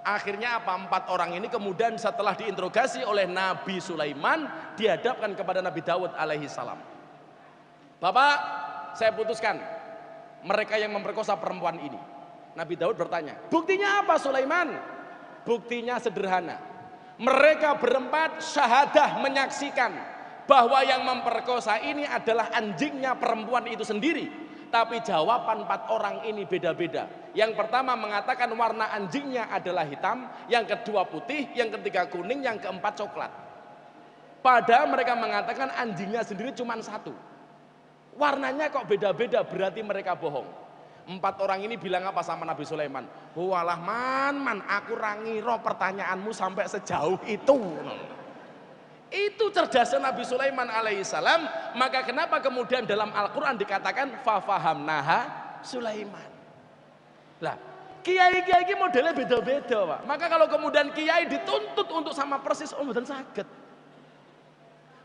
Speaker 1: Akhirnya apa? 4 orang ini kemudian setelah diinterogasi oleh Nabi Sulaiman, dihadapkan kepada Nabi Dawud alaihi salam. Bapak, saya putuskan mereka yang memperkosa perempuan ini. Nabi Dawud bertanya, buktinya apa Sulaiman? Buktinya sederhana. Mereka berempat syahadah menyaksikan bahwa yang memperkosa ini adalah anjingnya perempuan itu sendiri. Tapi jawaban 4 orang ini beda-beda. Yang pertama mengatakan warna anjingnya adalah hitam, yang kedua putih, yang ketiga kuning, yang keempat coklat. Padahal mereka mengatakan anjingnya sendiri cuma 1. Warnanya kok beda-beda, berarti mereka bohong. 4 orang ini bilang apa sama Nabi Sulaiman? Walah man, aku rangi roh pertanyaanmu sampai sejauh itu. Itu cerdasnya Nabi Sulaiman alaihissalam. Maka kenapa kemudian dalam Al-Quran dikatakan fafahamnaha Sulaiman. Lah, kiai-kiai ini modelnya beda-beda, Pak. Maka kalau kemudian kiai dituntut untuk sama persis, mboten saged.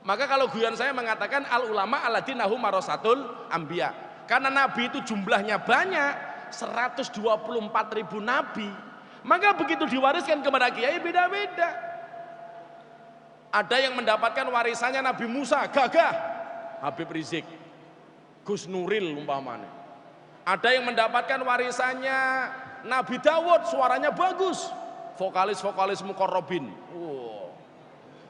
Speaker 1: Maka kalau guyon saya mengatakan al ulama alladzina hum marasatul anbiya. Karena nabi itu jumlahnya banyak, 124.000 nabi. Maka begitu diwariskan kepada kiai beda-beda. Ada yang mendapatkan warisannya Nabi Musa, gagah, Habib Rizik, Gus Nuril umpamanya. Ada yang mendapatkan warisannya Nabi Dawud, suaranya bagus, vokalis-vokalis muqarrabin.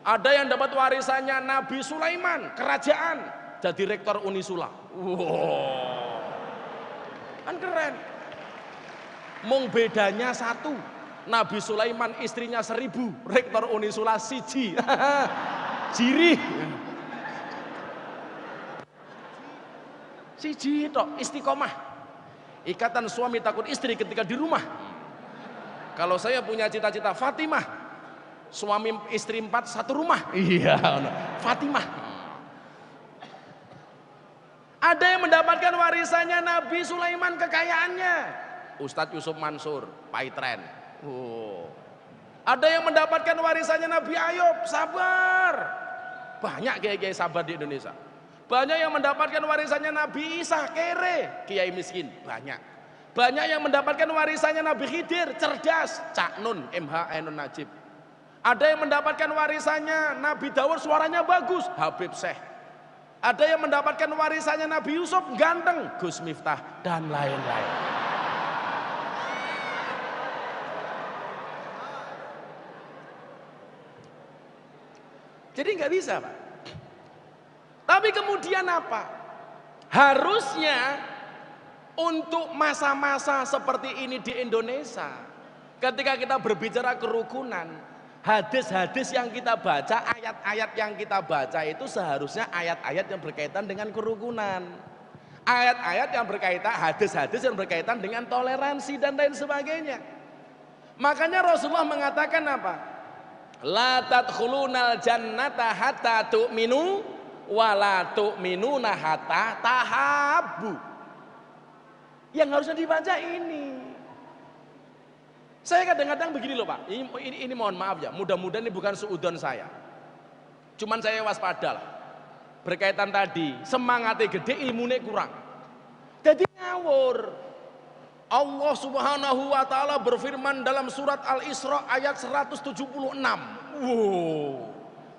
Speaker 1: Ada yang dapat warisannya Nabi Sulaiman, kerajaan, jadi rektor Unisula. Kan keren. Mung bedanya satu, Nabi Sulaiman istrinya 1000, rektor Unisula siji. Jirih. Siji tok, istiqomah. Ikatan suami takut istri ketika di rumah. Kalau saya punya cita-cita Fatimah, suami istri 4 satu rumah. Iya, Fatimah. Ada yang mendapatkan warisannya Nabi Sulaiman, kekayaannya Ustadz Yusuf Mansur, Paitren. Ada yang mendapatkan warisannya Nabi Ayub, sabar. Banyak kiai-kiai sabar di Indonesia. Banyak yang mendapatkan warisannya Nabi Isa, kere, kiai miskin, banyak. Banyak yang mendapatkan warisannya Nabi Khidir, cerdas, Cak Nun, MH Ainun Najib. Ada yang mendapatkan warisannya Nabi Dawud, suaranya bagus, Habib Syekh. Ada yang mendapatkan warisannya Nabi Yusuf, ganteng, Gus Miftah, dan lain-lain. Jadi nggak bisa, Pak. Tapi kemudian apa? Harusnya untuk masa-masa seperti ini di Indonesia, ketika kita berbicara kerukunan, hadis-hadis yang kita baca, ayat-ayat yang kita baca itu seharusnya ayat-ayat yang berkaitan dengan kerukunan. Ayat-ayat yang berkaitan, hadis-hadis yang berkaitan dengan toleransi dan lain sebagainya. Makanya Rasulullah mengatakan apa? La tadkhulunal jannata hatta tu'minu wa la tu'minuna hatta tahabbu. Yang harusnya dibaca ini. Saya kadang-kadang begini loh Pak, ini mohon maaf ya, mudah-mudahan ini bukan suudon saya. Cuman saya waspada lah. Berkaitan tadi, semangatnya gede, ilmunya kurang. Jadi ngawur. Allah Subhanahu wa taala berfirman dalam surat Al-Isra ayat 176.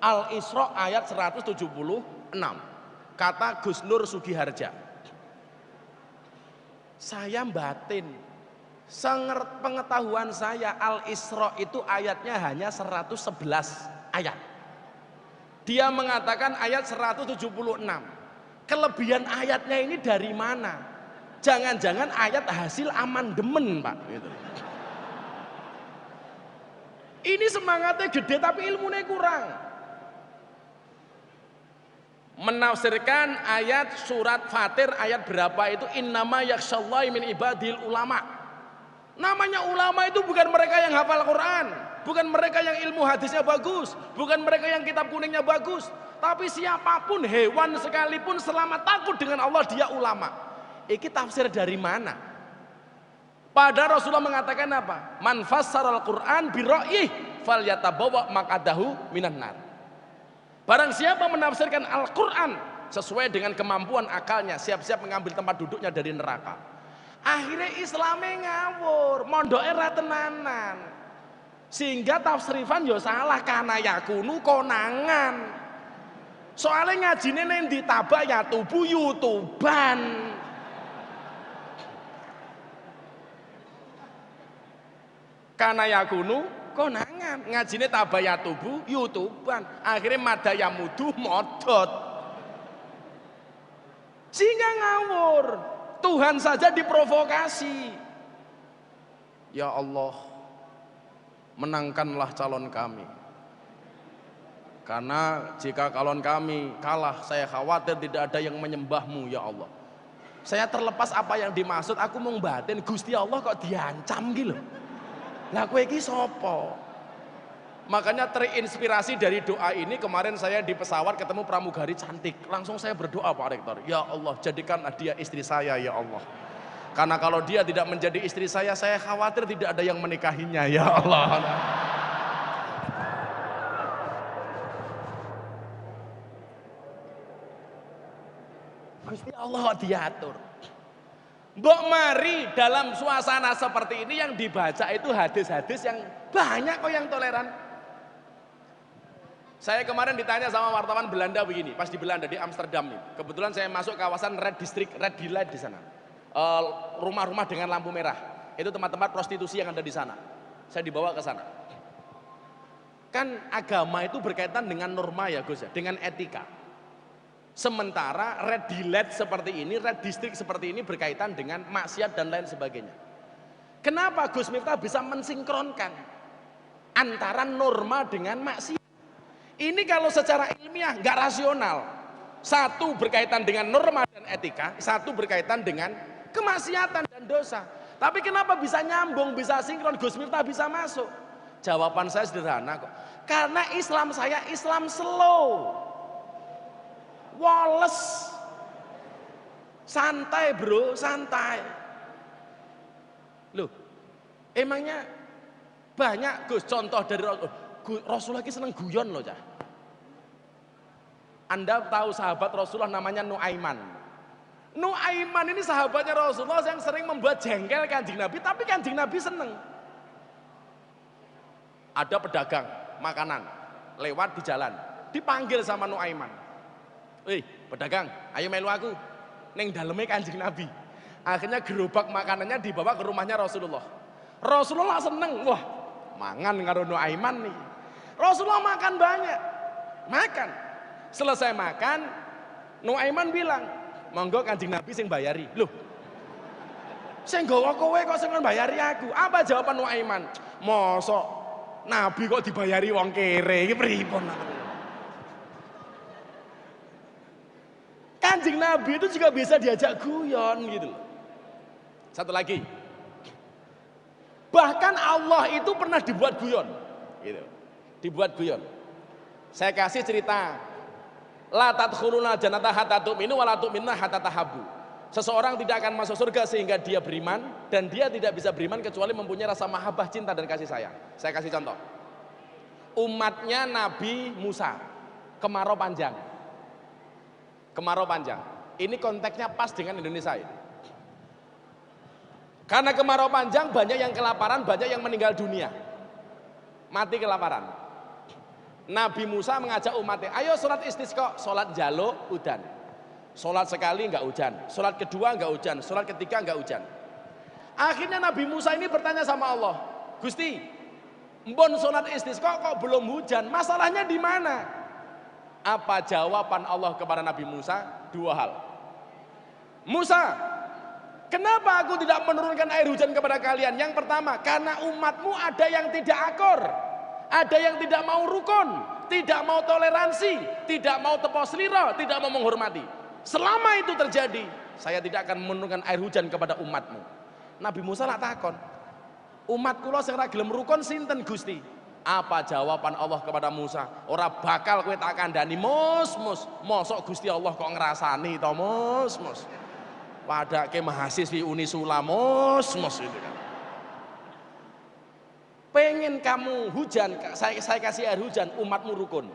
Speaker 1: Al-Isra ayat 176. Kata Gus Nur Sugiharja. Saya batin, pengetahuan saya Al-Isra itu ayatnya hanya 111 ayat. Dia mengatakan ayat 176. Kelebihan ayatnya ini dari mana? Jangan-jangan ayat hasil amandemen, Pak. Gitu. Ini semangatnya gede tapi ilmunya kurang. Menafsirkan ayat surat Fatir ayat berapa itu, innama yakhsyallahi min ibadil ulama. Namanya ulama itu bukan mereka yang hafal Quran, bukan mereka yang ilmu hadisnya bagus, bukan mereka yang kitab kuningnya bagus, tapi siapapun, hewan sekalipun selama takut dengan Allah dia ulama. Iki tafsir dari mana? Padahal Rasulullah mengatakan apa? Man fassaral Quran bi ra'yih falyatabawa maq'adahu minan nar. Barang siapa menafsirkan Al-Quran sesuai dengan kemampuan akalnya, siap-siap mengambil tempat duduknya dari neraka. Akhirnya Islamnya ngawur, mondoknya ra tenanan. Sehingga tafsirifan yo salah, kana yakunu konangan. Soalnya ngajine ning ditabak ya tubuh YouTuban. Kana yakunu konangan, ngajine tabaya tubuh YouTuban, akhirnya madaya mudu modot, sehingga ngawur. Tuhan saja diprovokasi. Ya Allah, menangkanlah calon kami, karena jika calon kami kalah, saya khawatir tidak ada yang menyembahmu ya Allah. Saya terlepas apa yang dimaksud, aku mau batin Gusti Allah kok diancam gitu. Lah kowe iki sapa? Makanya terinspirasi dari doa ini, kemarin saya di pesawat ketemu pramugari cantik. Langsung saya berdoa Pak Rektor, ya Allah jadikanlah dia istri saya ya Allah. Karena kalau dia tidak menjadi istri saya khawatir tidak ada yang menikahinya ya Allah. Gusti Allah diatur. Mbok mari dalam suasana seperti ini yang dibaca itu hadis-hadis yang banyak kok yang toleran. Saya kemarin ditanya sama wartawan Belanda begini, pas di Belanda di Amsterdam nih. Kebetulan saya masuk kawasan Red District, Red Light di sana. Rumah-rumah dengan lampu merah. Itu tempat-tempat prostitusi yang ada di sana. Saya dibawa ke sana. Kan agama itu berkaitan dengan norma ya Gus ya, dengan etika. Sementara Red Light seperti ini, Red District seperti ini berkaitan dengan maksiat dan lain sebagainya. Kenapa Gus Miftah bisa mensinkronkan antara norma dengan maksiat? Ini kalau secara ilmiah nggak rasional. Satu berkaitan dengan norma dan etika, satu berkaitan dengan kemaksiatan dan dosa. Tapi kenapa bisa nyambung, bisa sinkron, Gus Miftah bisa masuk? Jawaban saya sederhana kok. Karena Islam saya Islam slow, woles, santai bro, santai. Loh, emangnya banyak Gus contoh dari Rasulullah ini seneng guyon loh cah. Anda tahu sahabat Rasulullah namanya Nuaiman. Nuaiman ini sahabatnya Rasulullah yang sering membuat jengkel Kanjeng Nabi, tapi Kanjeng Nabi seneng. Ada pedagang makanan lewat di jalan, dipanggil sama Nuaiman. Wih pedagang, ayo melu aku. Neng dalemnya Kanjeng Nabi. Akhirnya gerobak makanannya dibawa ke rumahnya Rasulullah. Rasulullah seneng, wah mangan karo Nuaiman nih. Rasulullah makan banyak, makan. Selesai makan, Nuaiman bilang, monggo Kanjeng Nabi sing bayari. Loh, sing nggawa kowe kok sing bayari aku? Apa jawaban Nuaiman? Mosok Nabi kok dibayari wong kere, iki pripun? Kanjeng Nabi itu juga bisa diajak guyon gitu. Satu lagi, bahkan Allah itu pernah dibuat guyon, gitu. Dibuat guyon. Saya kasih cerita. La tadkhuluna jannata hatta tu'minu wa la tu'minna hatta tahabbu. Seseorang tidak akan masuk surga sehingga dia beriman, dan dia tidak bisa beriman kecuali mempunyai rasa mahabbah, cinta dan kasih sayang. Saya kasih contoh. Umatnya Nabi Musa, kemarau panjang. Kemarau panjang. Ini konteksnya pas dengan Indonesia ini. Karena kemarau panjang banyak yang kelaparan, banyak yang meninggal dunia. Mati kelaparan. Nabi Musa mengajak umatnya, ayo sholat istisqa, sholat jaluk udan. Sholat sekali enggak hujan, sholat kedua enggak hujan, sholat ketiga enggak hujan. Akhirnya Nabi Musa ini bertanya sama Allah, Gusti, mbon sholat istisqa kok belum hujan, masalahnya di mana? Apa jawaban Allah kepada Nabi Musa? Dua hal. Musa, kenapa aku tidak menurunkan air hujan kepada kalian? Yang pertama, karena umatmu ada yang tidak akor, ada yang tidak mau rukun, tidak mau toleransi, tidak mau tepos liro, tidak mau menghormati. Selama itu terjadi, saya tidak akan menurunkan air hujan kepada umatmu. Nabi Musa lah takon, umat kula sing ra gelem rukun sinten Gusti? Apa jawaban Allah kepada Musa? Ora bakal kowe tak kandhani mus. Mosok Gusti Allah kok ngrasani to mus. Padake mahasiswi Unisula mus itu kan. Pengen kamu hujan, saya kasih air hujan, umatmu rukun.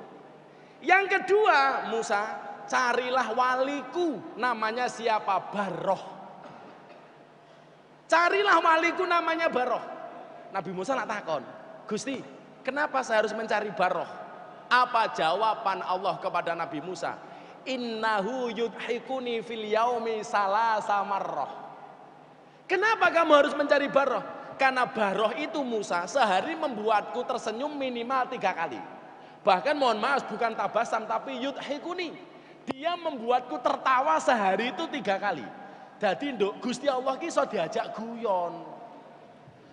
Speaker 1: Yang kedua, Musa, carilah waliku, namanya siapa? Baroh. Carilah waliku namanya Baroh. Nabi Musa nak takon, Gusti, kenapa saya harus mencari Baroh? Apa jawaban Allah kepada Nabi Musa? Innahu yudhikuni fil yaumi salasa marrah. Kenapa kamu harus mencari Baroh? Karena Baroh itu Musa sehari membuatku tersenyum minimal 3 kali. Bahkan mohon maaf bukan tabasam tapi yudhikuni. Dia membuatku tertawa sehari itu 3 kali. Jadi Gusti Allah ki iso diajak guyon.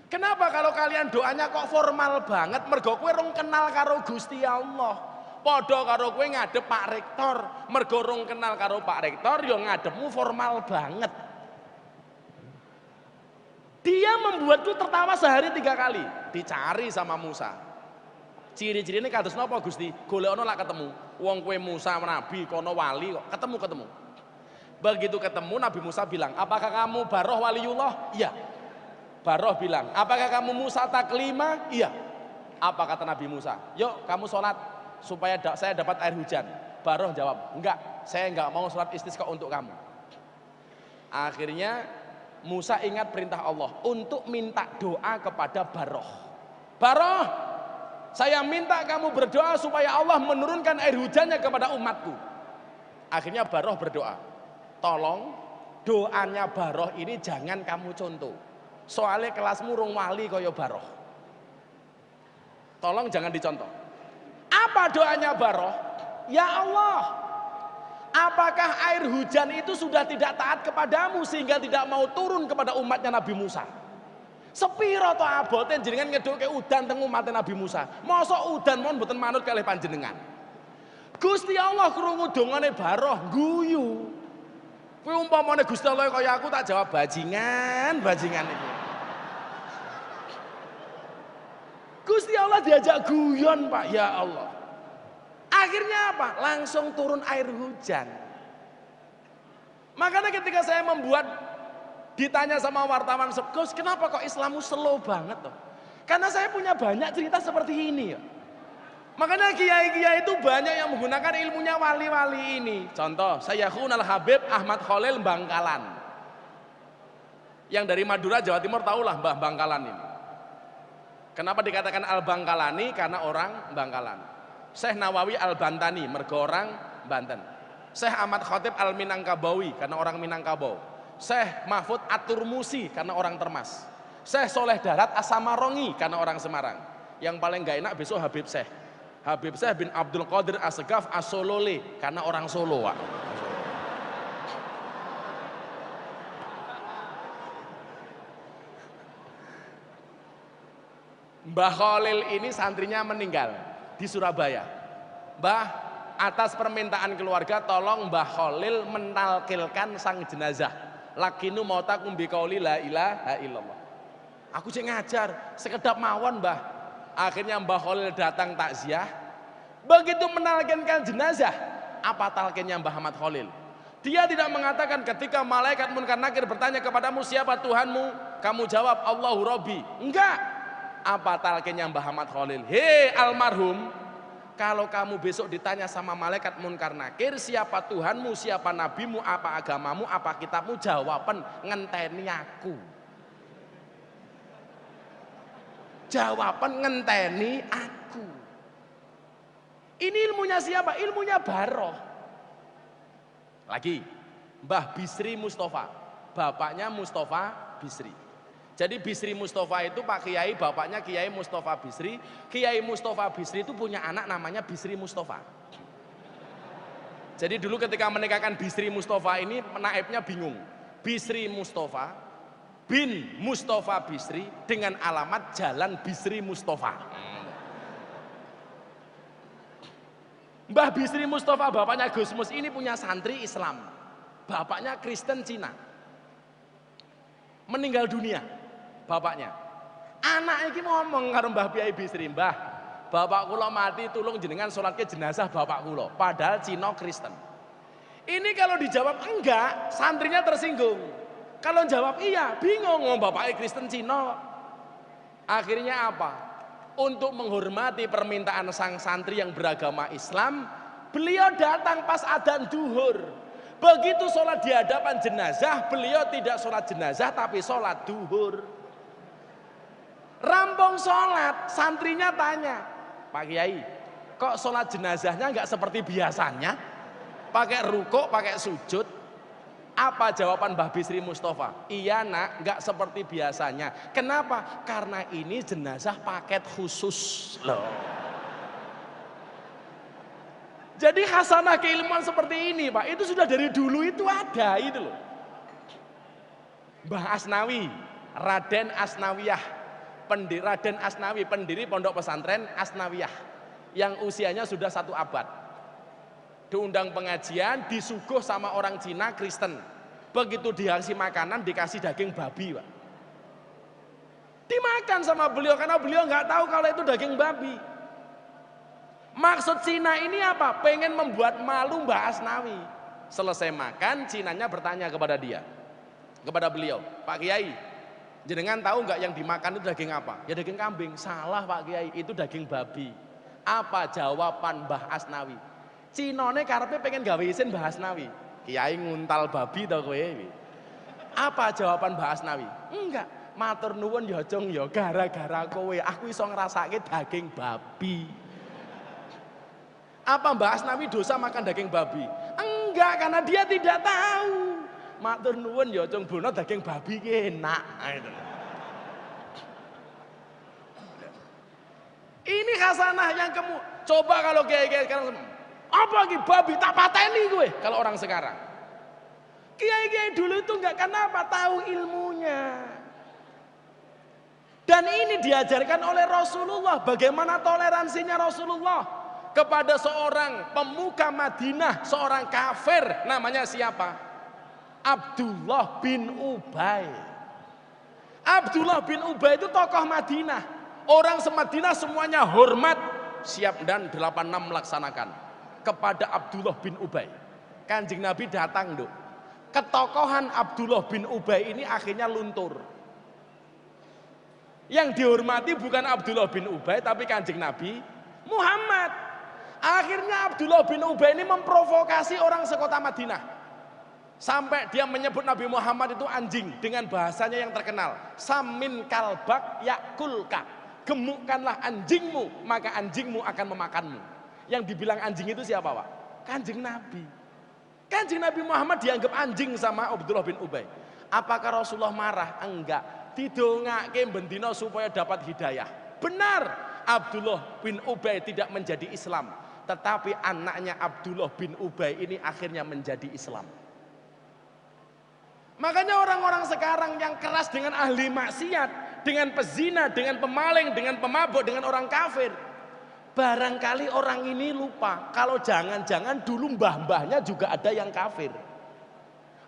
Speaker 1: Kenapa kalau kalian doanya kok formal banget? Mergo kowe rong kenal karo Gusti Allah. Padha karo kowe ngadep Pak Rektor, mergo rong kenal karo Pak Rektor ya ngadepmu formal banget. Dia membuatku tertawa sehari 3 kali. Dicari sama Musa. Ciri-ciri ini kados napa Gusti? Golekno lak ketemu. Wong kowe Musa nabi kono wali kok ketemu. Begitu ketemu Nabi Musa bilang, "Apakah kamu Baroh waliullah?" Iya. Baroh bilang, "Apakah kamu Musa taklima?" Iya. Apa kata Nabi Musa? "Yuk kamu sholat supaya saya dapat air hujan." Baroh jawab, "Enggak, saya enggak mau sholat istisqa untuk kamu." Akhirnya Musa ingat perintah Allah untuk minta doa kepada Baroh. "Baroh, saya minta kamu berdoa supaya Allah menurunkan air hujannya kepada umatku." Akhirnya Baroh berdoa, "Tolong doanya Baroh ini jangan kamu contoh. Soalnya kelasmu rong wali kaya Baroh. Tolong jangan dicontoh." Apa doanya Baroh? "Ya Allah, apakah air hujan itu sudah tidak taat kepadamu sehingga tidak mau turun kepada umatnya Nabi Musa? Sepiro to abote jenengan ngeduke udan teng umatnya Nabi Musa. Mosok udan mon mboten manut kalih panjenengan." Gusti Allah krungu dongane Baroh guyu. Kuwi umpamane Gusti Allah kaya aku tak jawab bajingan iki. Gusti Allah diajak guyon, Pak, ya Allah. Akhirnya apa? Langsung turun air hujan. Makanya ketika saya ditanya sama wartawan, "Gus, kenapa kok Islammu slow banget toh?" Karena saya punya banyak cerita seperti ini ya. Makanya kiai-kiai itu banyak yang menggunakan ilmunya wali-wali ini. Contoh, Syekhul Habib Ahmad Khalil Bangkalan. Yang dari Madura, Jawa Timur tahulah Mbah Bangkalan ini. Kenapa dikatakan Al-Bangkalani? Karena orang Bangkalan. Syekh Nawawi Al-Bantani, mergo orang Banten. Syekh Ahmad Khatib Al-Minangkabawi, karena orang Minangkabau. Syekh Mahfud At-Turmusi, karena orang Termas. Syekh Soleh Darat As-Samarongi, karena orang Semarang. Yang paling gak enak besok Habib Syekh bin Abdul Qadir As-Segaf As-Solole, karena orang Solo, Pak. Mbah Khalil ini santrinya meninggal di Surabaya. Mbah, atas permintaan keluarga tolong Mbah Khalil mentalkilkan sang jenazah. Lakinu mautakum biqauli la ilaha illallah. Aku cek ngajar, sekedap mawon Mbah. Akhirnya Mbah Khalil datang takziah. Begitu menalkinkan jenazah, apa talkinnya Mbah Ahmad Khalil? Dia tidak mengatakan ketika malaikat Munkar Nakir bertanya kepadamu siapa Tuhanmu, kamu jawab Allahu Rabbi. Enggak. Apa talkinnya Mbah Ahmad Khalil? "Hei almarhum, kalau kamu besok ditanya sama malaikat Munkar Nakir siapa Tuhanmu, siapa nabimu, apa agamamu, apa kitabmu, jawaban ngenteni aku." Jawaban ngenteni aku. Ini ilmunya siapa? Ilmunya Baroh. Lagi, Mbah Bisri Mustafa, bapaknya Mustafa Bisri. Jadi Bisri Mustafa itu Pak Kiai, bapaknya Kiai Mustafa Bisri. Kiai Mustafa Bisri itu punya anak namanya Bisri Mustafa. Jadi dulu ketika menikahkan Bisri Mustafa ini, naibnya bingung. Bisri Mustafa bin Mustafa Bisri dengan alamat Jalan Bisri Mustafa. Mbah Bisri Mustafa, bapaknya Gus Mus ini punya santri Islam. Bapaknya Kristen Cina. Meninggal dunia bapaknya. Anak ini ngomong karo Mbah Biai Bisri, "Mbah, bapak kula mati, tulung jenengan sholat ke jenazah bapak kula." Padahal Cina Kristen. Ini kalau dijawab enggak, santrinya tersinggung. Kalau jawab iya, bingung, bapaknya Kristen Cina. Akhirnya apa? Untuk menghormati permintaan sang santri yang beragama Islam, beliau datang pas adzan duhur. Begitu sholat di hadapan jenazah, beliau tidak sholat jenazah tapi sholat duhur. Rampung sholat, santrinya tanya, "Pak Kiai, kok sholat jenazahnya nggak seperti biasanya? Pakai rukuk, pakai sujud?" Apa jawaban Mbah Bisri Mustafa? "Iya nak, nggak seperti biasanya." Kenapa? Karena ini jenazah paket khusus loh. Jadi khasanah keilmuan seperti ini Pak, itu sudah dari dulu itu ada itu loh. Mbah Asnawi, Raden Asnawiyah, Raden Asnawi, pendiri pondok pesantren Asnawiyah yang usianya sudah 1 abad. Diundang pengajian, disuguh sama orang Cina Kristen. Begitu dikasih makanan, dikasih daging babi, Pak. Dimakan sama beliau karena beliau nggak tahu kalau itu daging babi. Maksud Cina ini apa? Pengen membuat malu Mbah Asnawi. Selesai makan, Cinanya bertanya kepada dia, kepada beliau, Pak Kiai, jenengan tahu nggak yang dimakan itu daging apa? Ya daging kambing. Salah Pak Kiai, itu daging babi. Apa jawaban Mbah Asnawi? Cinone karepe pengen gawe isin Mbah Asnawi. Kiai nguntal babi tau kowe. Apa jawaban Mbah Asnawi? Enggak, matur nuwun ya Jong ya gara-gara kowe aku iso ngrasake daging babi. Apa Mbah Asnawi dosa makan daging babi? Enggak, karena dia tidak tahu. Matur nuwun ya Jong Bono daging babi ki enak. Ini khasanah yang kamu coba kalau kiai-kiai sekarang, apa lagi babi tak pateni gue kalau orang sekarang. Kiai-kiai dulu itu enggak, kenapa? Tahu ilmunya. Dan ini diajarkan oleh Rasulullah. Bagaimana toleransinya Rasulullah kepada seorang pemuka Madinah, seorang kafir, namanya siapa? Abdullah bin Ubay. Abdullah bin Ubay itu tokoh Madinah. Orang semadinah semuanya hormat, siap dan 86 melaksanakan kepada Abdullah bin Ubay. Kanjeng Nabi datang, Duk. Ketokohan Abdullah bin Ubay ini akhirnya luntur. Yang dihormati bukan Abdullah bin Ubay tapi Kanjeng Nabi Muhammad. Akhirnya Abdullah bin Ubay ini memprovokasi orang sekota Madinah. Sampai dia menyebut Nabi Muhammad itu anjing dengan bahasanya yang terkenal. Samin kalbak yakulka. Gemukkanlah anjingmu, maka anjingmu akan memakanmu. Yang dibilang anjing itu siapa, Pak? Kanjeng Nabi. Kanjeng Nabi Muhammad dianggap anjing sama Abdullah bin Ubay. Apakah Rasulullah marah? Enggak. Didongake bendino supaya dapat hidayah. Benar, Abdullah bin Ubay tidak menjadi Islam, tetapi anaknya Abdullah bin Ubay ini akhirnya menjadi Islam. Makanya orang-orang sekarang yang keras dengan ahli maksiat, dengan pezina, dengan pemaling, dengan pemabuk, dengan orang kafir, barangkali orang ini lupa kalau jangan-jangan dulu mbah-mbahnya juga ada yang kafir.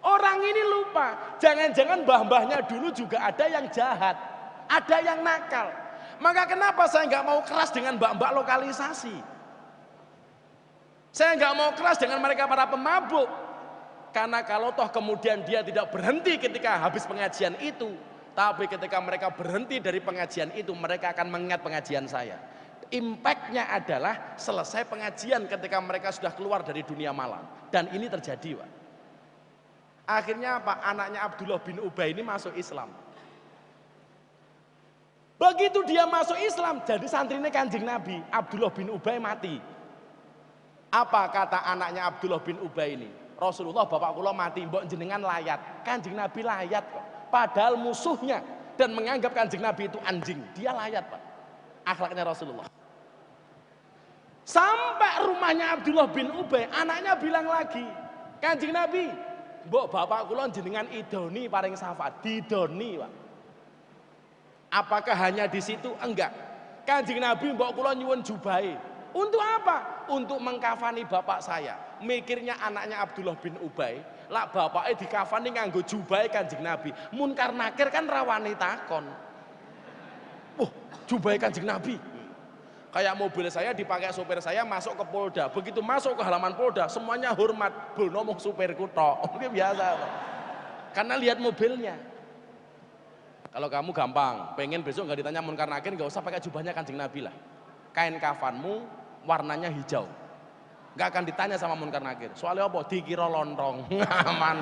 Speaker 1: Orang ini lupa, jangan-jangan mbah-mbahnya dulu juga ada yang jahat, ada yang nakal. Maka kenapa saya nggak mau keras dengan mbak-mbak lokalisasi? Saya nggak mau keras dengan mereka para pemabuk. Karena kalau toh kemudian dia tidak berhenti ketika habis pengajian itu, tapi ketika mereka berhenti dari pengajian itu, mereka akan mengingat pengajian saya. Impactnya adalah selesai pengajian ketika mereka sudah keluar dari dunia malam. Dan ini terjadi, Pak. Akhirnya apa? Anaknya Abdullah bin Ubay ini masuk Islam. Begitu dia masuk Islam, jadi santrinya Kanjeng Nabi, Abdullah bin Ubay mati. Apa kata anaknya Abdullah bin Ubay ini? Rasulullah bapak kula mati, mbok jenengan layat. Kanjeng Nabi layat kok. Padahal musuhnya dan menganggap Kanjeng Nabi itu anjing. Dia layat, Pak. Akhlaknya Rasulullah. Sampai rumahnya Abdullah bin Ubay, anaknya bilang lagi, Kanjeng Nabi, mbok bapak kula jenengan idoni paring syafaat. Didoni, Pak. Apakah hanya di situ? Enggak. Kanjeng Nabi mbok kula nyuwun jubahe. Untuk apa? Untuk mengkafani bapak saya. Mikirnya anaknya Abdullah bin Ubay, lah bapaknya dikafani nganggo jubahe Kanjeng Nabi. Munkar nakir kan rawani takon. Jubahe Kanjeng Nabi. Kayak mobil saya dipakai sopir saya masuk ke Polda. Begitu masuk ke halaman Polda, semuanya hormat. Bel ngomong supirku tok. Itu biasa. Karena lihat mobilnya. Kalau kamu gampang, pengen besok nggak ditanya munkar nakir, nggak usah pakai jubahnya Kanjeng Nabi lah. Kain kafanmu warnanya hijau, nggak akan ditanya sama munkar nakir. Soalnya apa? Dikira lontong, aman.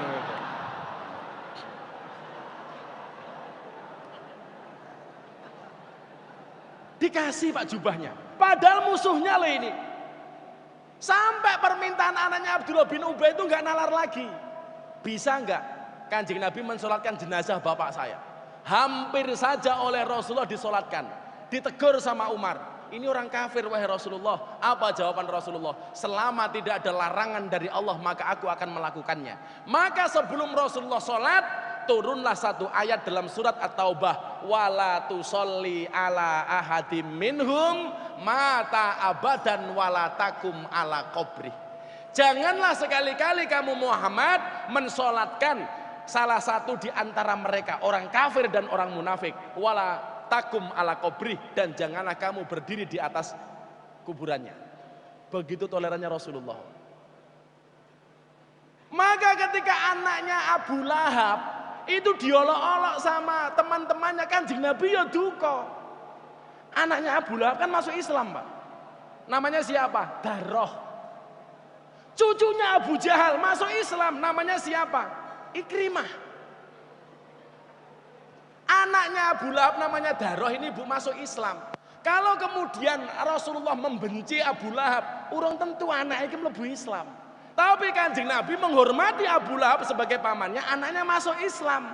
Speaker 1: Dikasih Pak jubahnya, padahal musuhnya loh ini. Sampai permintaan anaknya Abdullah bin Ubay itu nggak nalar lagi. Bisa nggak Kanjeng Nabi mensolatkan jenazah bapak saya? Hampir saja oleh Rasulullah disolatkan. Ditegur sama Umar. Ini orang kafir wahai Rasulullah. Apa jawaban Rasulullah? Selama tidak ada larangan dari Allah maka aku akan melakukannya. Maka sebelum Rasulullah sholat, turunlah satu ayat dalam surat At-Taubah. Wala tusolli ala ahadim minhum mata abadan wala takum ala qabri. Janganlah sekali-kali kamu Muhammad mensolatkan salah satu di antara mereka, orang kafir dan orang munafik. Wala takum ala qabri, dan janganlah kamu berdiri di atas kuburannya. Begitu tolerannya Rasulullah. Maka ketika anaknya Abu Lahab itu diolok-olok sama teman-temannya, Kanjeng Nabi ya duka. Anaknya Abu Lahab kan masuk Islam, Pak. Namanya siapa? Darroh. Cucunya Abu Jahal masuk Islam, namanya siapa? Ikrimah. Anaknya Abu Lahab namanya Darroh ini Bu masuk Islam. Kalau kemudian Rasulullah membenci Abu Lahab, urung tentu anaknya mlebu Islam. Tapi Kanjeng Nabi menghormati Abu Lahab sebagai pamannya, anaknya masuk Islam.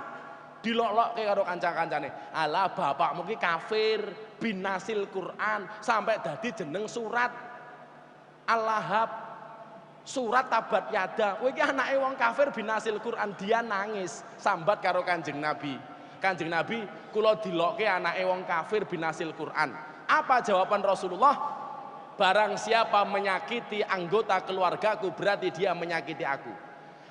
Speaker 1: Dilok-lok karo kanca-kancane. Alah bapakmu ki kafir, binasil Quran, sampai dadi jeneng surat Al-Lahab, surat Tabat Yada. Kowe iki anake wong kafir binasil Quran, dia nangis sambat karo Kanjeng Nabi. Kanjeng Nabi, kula dilokke anake wong kafir binasil Quran. Apa jawaban Rasulullah? Barang siapa menyakiti anggota keluargaku berarti dia menyakiti aku.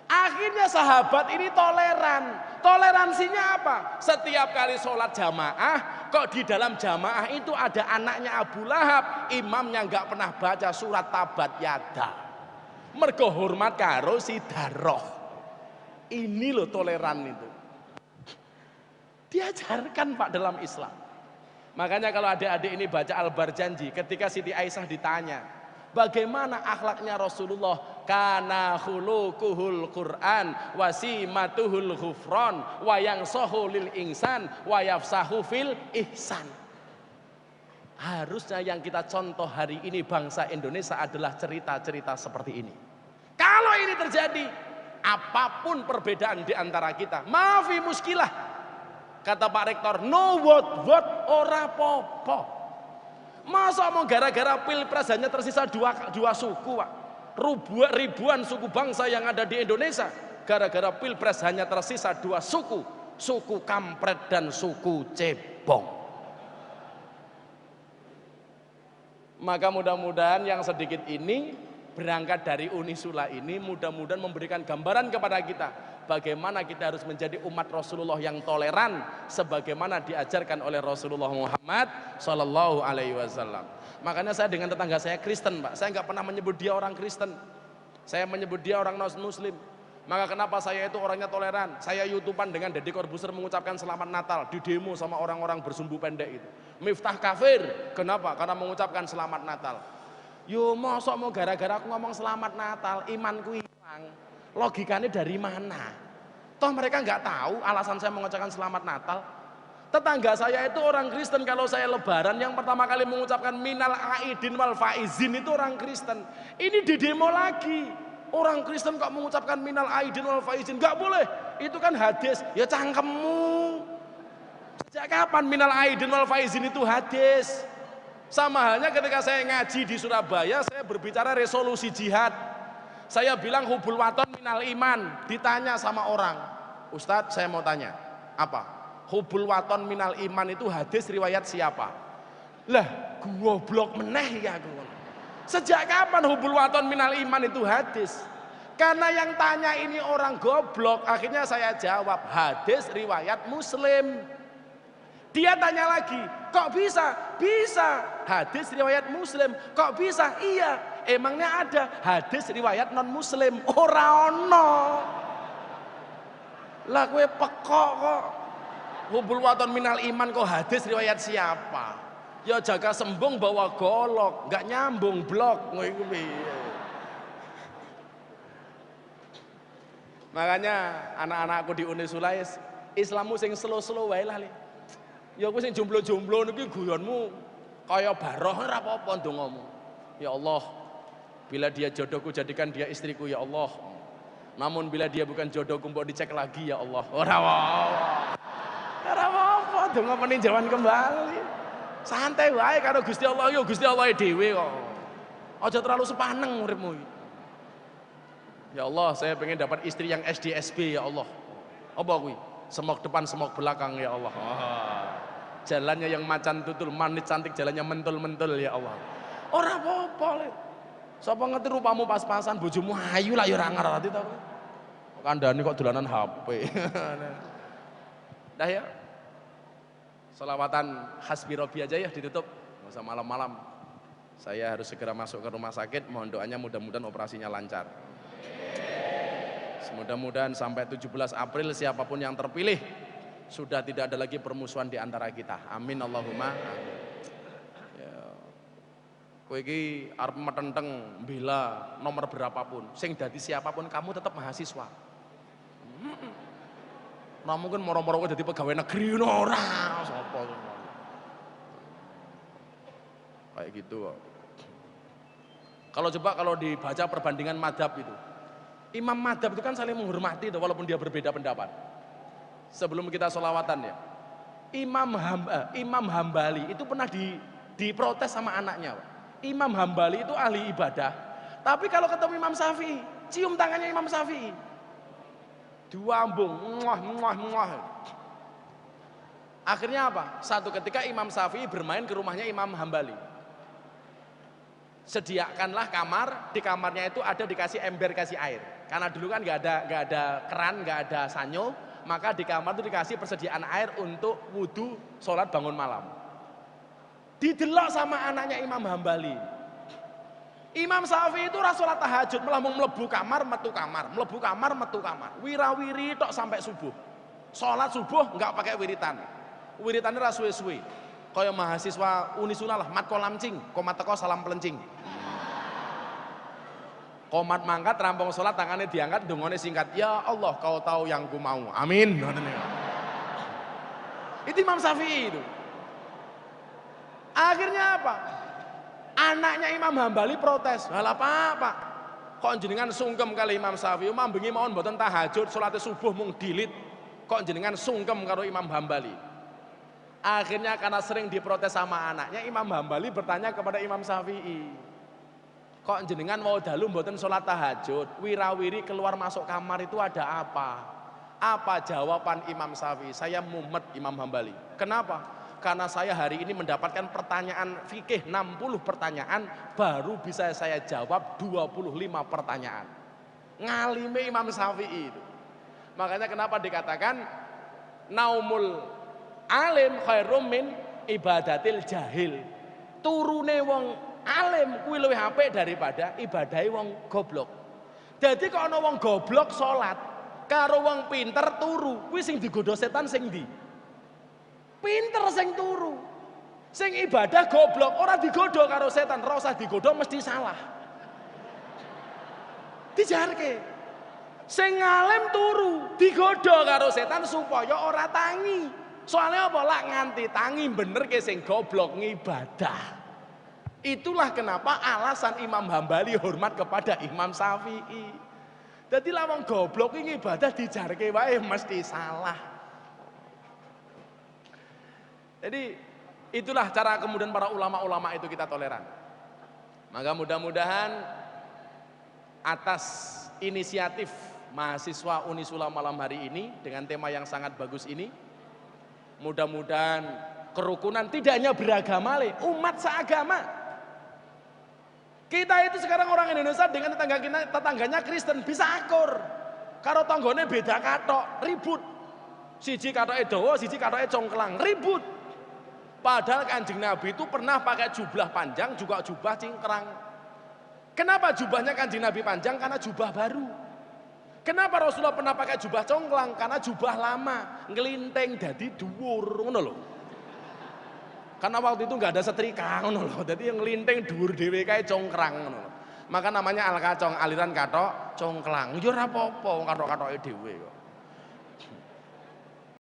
Speaker 1: Akhirnya sahabat ini toleran. Toleransinya apa? Setiap kali sholat jamaah, kok di dalam jamaah itu ada anaknya Abu Lahab, imamnya nggak pernah baca surat Tabat Yada. Mergo hormat karo si Darroh. Ini loh toleran itu. Diajarkan Pak dalam Islam. Makanya kalau adik-adik ini baca Al-Barjanji, ketika Siti Aisyah ditanya, bagaimana akhlaknya Rasulullah? Kana khuluquhul Quran, wasimatuhul ghufran, wa yangsahu lil insan, wa yafsahu fil ihsan. Harusnya yang kita contoh hari ini bangsa Indonesia adalah cerita-cerita seperti ini. Kalau ini terjadi, apapun perbedaan di antara kita, maafi muskilah. Kata Pak Rektor, no what ora popo. Masa mau gara-gara pilpres hanya tersisa dua suku, Pak? Ribuan suku bangsa yang ada di Indonesia, gara-gara pilpres hanya tersisa dua suku, suku kampret dan suku cebong. Maka mudah-mudahan yang sedikit ini berangkat dari Unisula ini mudah-mudahan memberikan gambaran kepada kita bagaimana kita harus menjadi umat Rasulullah yang toleran sebagaimana diajarkan oleh Rasulullah Muhammad Sallallahu Alaihi Wasallam. Makanya saya dengan tetangga saya Kristen, Pak, saya nggak pernah menyebut dia orang Kristen, saya menyebut dia orang non-Muslim. Maka kenapa saya itu orangnya toleran? Saya YouTubean dengan Deddy Corbuzier mengucapkan selamat Natal di demo sama orang-orang bersumbu pendek itu. Miftah kafir, kenapa? Karena mengucapkan selamat Natal. Yo mosok mau gara-gara aku ngomong selamat Natal, imanku hilang. Logikanya dari mana? Toh mereka nggak tahu alasan saya mengucapkan selamat Natal. Tetangga saya itu orang Kristen, kalau saya lebaran yang pertama kali mengucapkan minal aidin wal faizin itu orang Kristen. Ini di demo lagi. Orang Kristen kok mengucapkan minal aidin wal faizin? Nggak boleh. Itu kan hadis. Ya cangkemmu. Sejak kapan minal aidin wal faizin itu hadis? Sama halnya ketika saya ngaji di Surabaya, saya berbicara resolusi jihad. Saya bilang hubul waton minal iman. Ditanya sama orang, Ustadz saya mau tanya, apa? Hubul waton minal iman itu hadis riwayat siapa? Lah, goblok meneh ya aku. Sejak kapan hubul waton minal iman itu hadis? Karena yang tanya ini orang goblok, akhirnya saya jawab hadis riwayat Muslim. Dia tanya lagi, kok bisa? Bisa, hadis riwayat Muslim. Kok bisa? Iya, emangnya ada hadis riwayat non Muslim? Ora ono. Lah kowe pekok kok. Hubul waton minal iman kok hadis riwayat siapa? Ya jaga sembung bawa golok, nggak nyambung blok. Makanya anak-anakku di Unisula Islammu sing slow-slow wae lah. Ya aku sing jomblo-jomblo niki guyonmu kaya baroh ora apa-apa ndongamu. Ya Allah, bila dia jodohku jadikan dia istriku ya Allah. Namun bila dia bukan jodohku mbok dicek lagi ya Allah. Ora apa-apa ndonga peninjauan kembali. Santai wae karo Gusti Allah, yo Gusti Allah dhewe kok. Aja terlalu sepaneng uripmu iki. Ya Allah, saya pengen dapat istri yang SD SB ya Allah. Apa kuwi? Semok depan, semok belakang ya Allah. Jalannya yang macan tutul, manis cantik, jalannya mentul-mentul ya Allah. Ora apa-apa. Sapa ngerti rupamu pas-pasan, bojomu ayu lah ya ora ngerti to. Kandhane kok dolanan HP. Dah ya. Selawatan Hasbi Robbi aja ya ditutup. Enggak usah malam-malam. Saya harus segera masuk ke rumah sakit, mohon doanya mudah-mudahan operasinya lancar. Mudah-mudahan sampai 17 April siapapun yang terpilih sudah tidak ada lagi permusuhan di antara kita. Amin Allahumma amin. Ya. Kowe iki arep metenteng bela nomor berapapun, sing dadi siapapun kamu tetap mahasiswa. Nah mungkin moro-moro kowe dadi pegawai negeri ora sapa. Kayak gitu kok. Kalau dibaca perbandingan madhab itu, imam madhab itu kan saling menghormati walaupun dia berbeda pendapat. Sebelum kita sholawatan ya, Imam Hambali itu pernah diprotes sama anaknya. Imam Hambali itu ahli ibadah, tapi kalau ketemu Imam Syafi'i, cium tangannya Imam Syafi'i, diambung, muah. Akhirnya apa? Satu ketika Imam Syafi'i bermain ke rumahnya Imam Hambali. Sediakanlah kamar, di kamarnya itu ada dikasih ember, kasih air. Karena dulu kan nggak ada keran, nggak ada sanyo, maka di kamar itu dikasih persediaan air untuk wudhu, sholat bangun malam. Didelok sama anaknya Imam Hambali. Imam Syafi'i itu sholat tahajud, malah mau mlebu kamar, metu kamar, mlebu kamar, metu kamar. Wirawiri tok sampai subuh. Sholat subuh nggak pakai wiritan. Wiritannya ra suwe-suwe. Kaya mahasiswa Unisuna lah, mat kolam cing, komat teko salam pelencing. Komat mangkat, rampung sholat, tangannya diangkat, dungane singkat, ya Allah kau tahu yang ku mau, amin. Itu Imam Syafi'i itu. Akhirnya apa? Anaknya Imam Hambali protes, halah pak, kok jenengan sungkem kali Imam Syafi'i, mambengi mawon mboten tahajud, sholatnya subuh mung dilit, kok jenengan sungkem karo Imam Hambali. Akhirnya karena sering diprotes sama anaknya, Imam Hambali bertanya kepada Imam Syafi'i, kok jenengan mau dalu mboten sholat tahajud, wirawiri keluar masuk kamar itu ada apa? Apa jawaban Imam Syafi'i? Saya mumet Imam Hambali. Kenapa? Karena saya hari ini mendapatkan pertanyaan fikih 60 pertanyaan, baru bisa saya jawab 25 pertanyaan. Ngalime Imam Syafi'i itu. Makanya kenapa dikatakan naumul alim khairum min ibadatil jahil. Turune wong alim kuwi luwih apik daripada ibadahe wong goblok. Jadi kok ana wong goblok salat karo wong pinter turu, kuwi sing digodho setan sing ndi? Pinter sing turu. Sing ibadah goblok ora digodho karo setan, ora usah digodho mesti salah. Dijarke. Sing alim turu digodho karo setan supaya ora tangi. Soalnya apa? Lah nganti tangi bener ke sing goblok ngibadah. Itulah kenapa alasan Imam Hambali hormat kepada Imam Syafi'i. Jadi lah wong goblok ini ibadah dijarke wae mesti salah. Jadi itulah cara kemudian para ulama-ulama itu kita toleran. Maka mudah-mudahan atas inisiatif mahasiswa Unisula malam hari ini dengan tema yang sangat bagus ini, mudah-mudahan kerukunan tidak hanya beragama, umat seagama. Kita itu sekarang orang Indonesia dengan tetangganya Kristen bisa akur. Karo tanggane beda katok, ribut. Siji katoke dawa, siji katoke congklang, ribut. Padahal Kanjeng Nabi itu pernah pakai jubah panjang, juga jubah cingkrang. Kenapa jubahnya Kanjeng Nabi panjang? Karena jubah baru. Kenapa Rasulullah pernah pakai jubah congklang? Karena jubah lama, ngelinteng dadi dhuwur, ngono lho. Karena waktu itu nggak ada setrika, ngono lho. Dadi yang ngelinteng dhuwur dhewe kae congkrang, ngono lho. Maka namanya al-kacong, aliran katok congklang. Yo ora apa-apa, katok-katoke dhewe kok.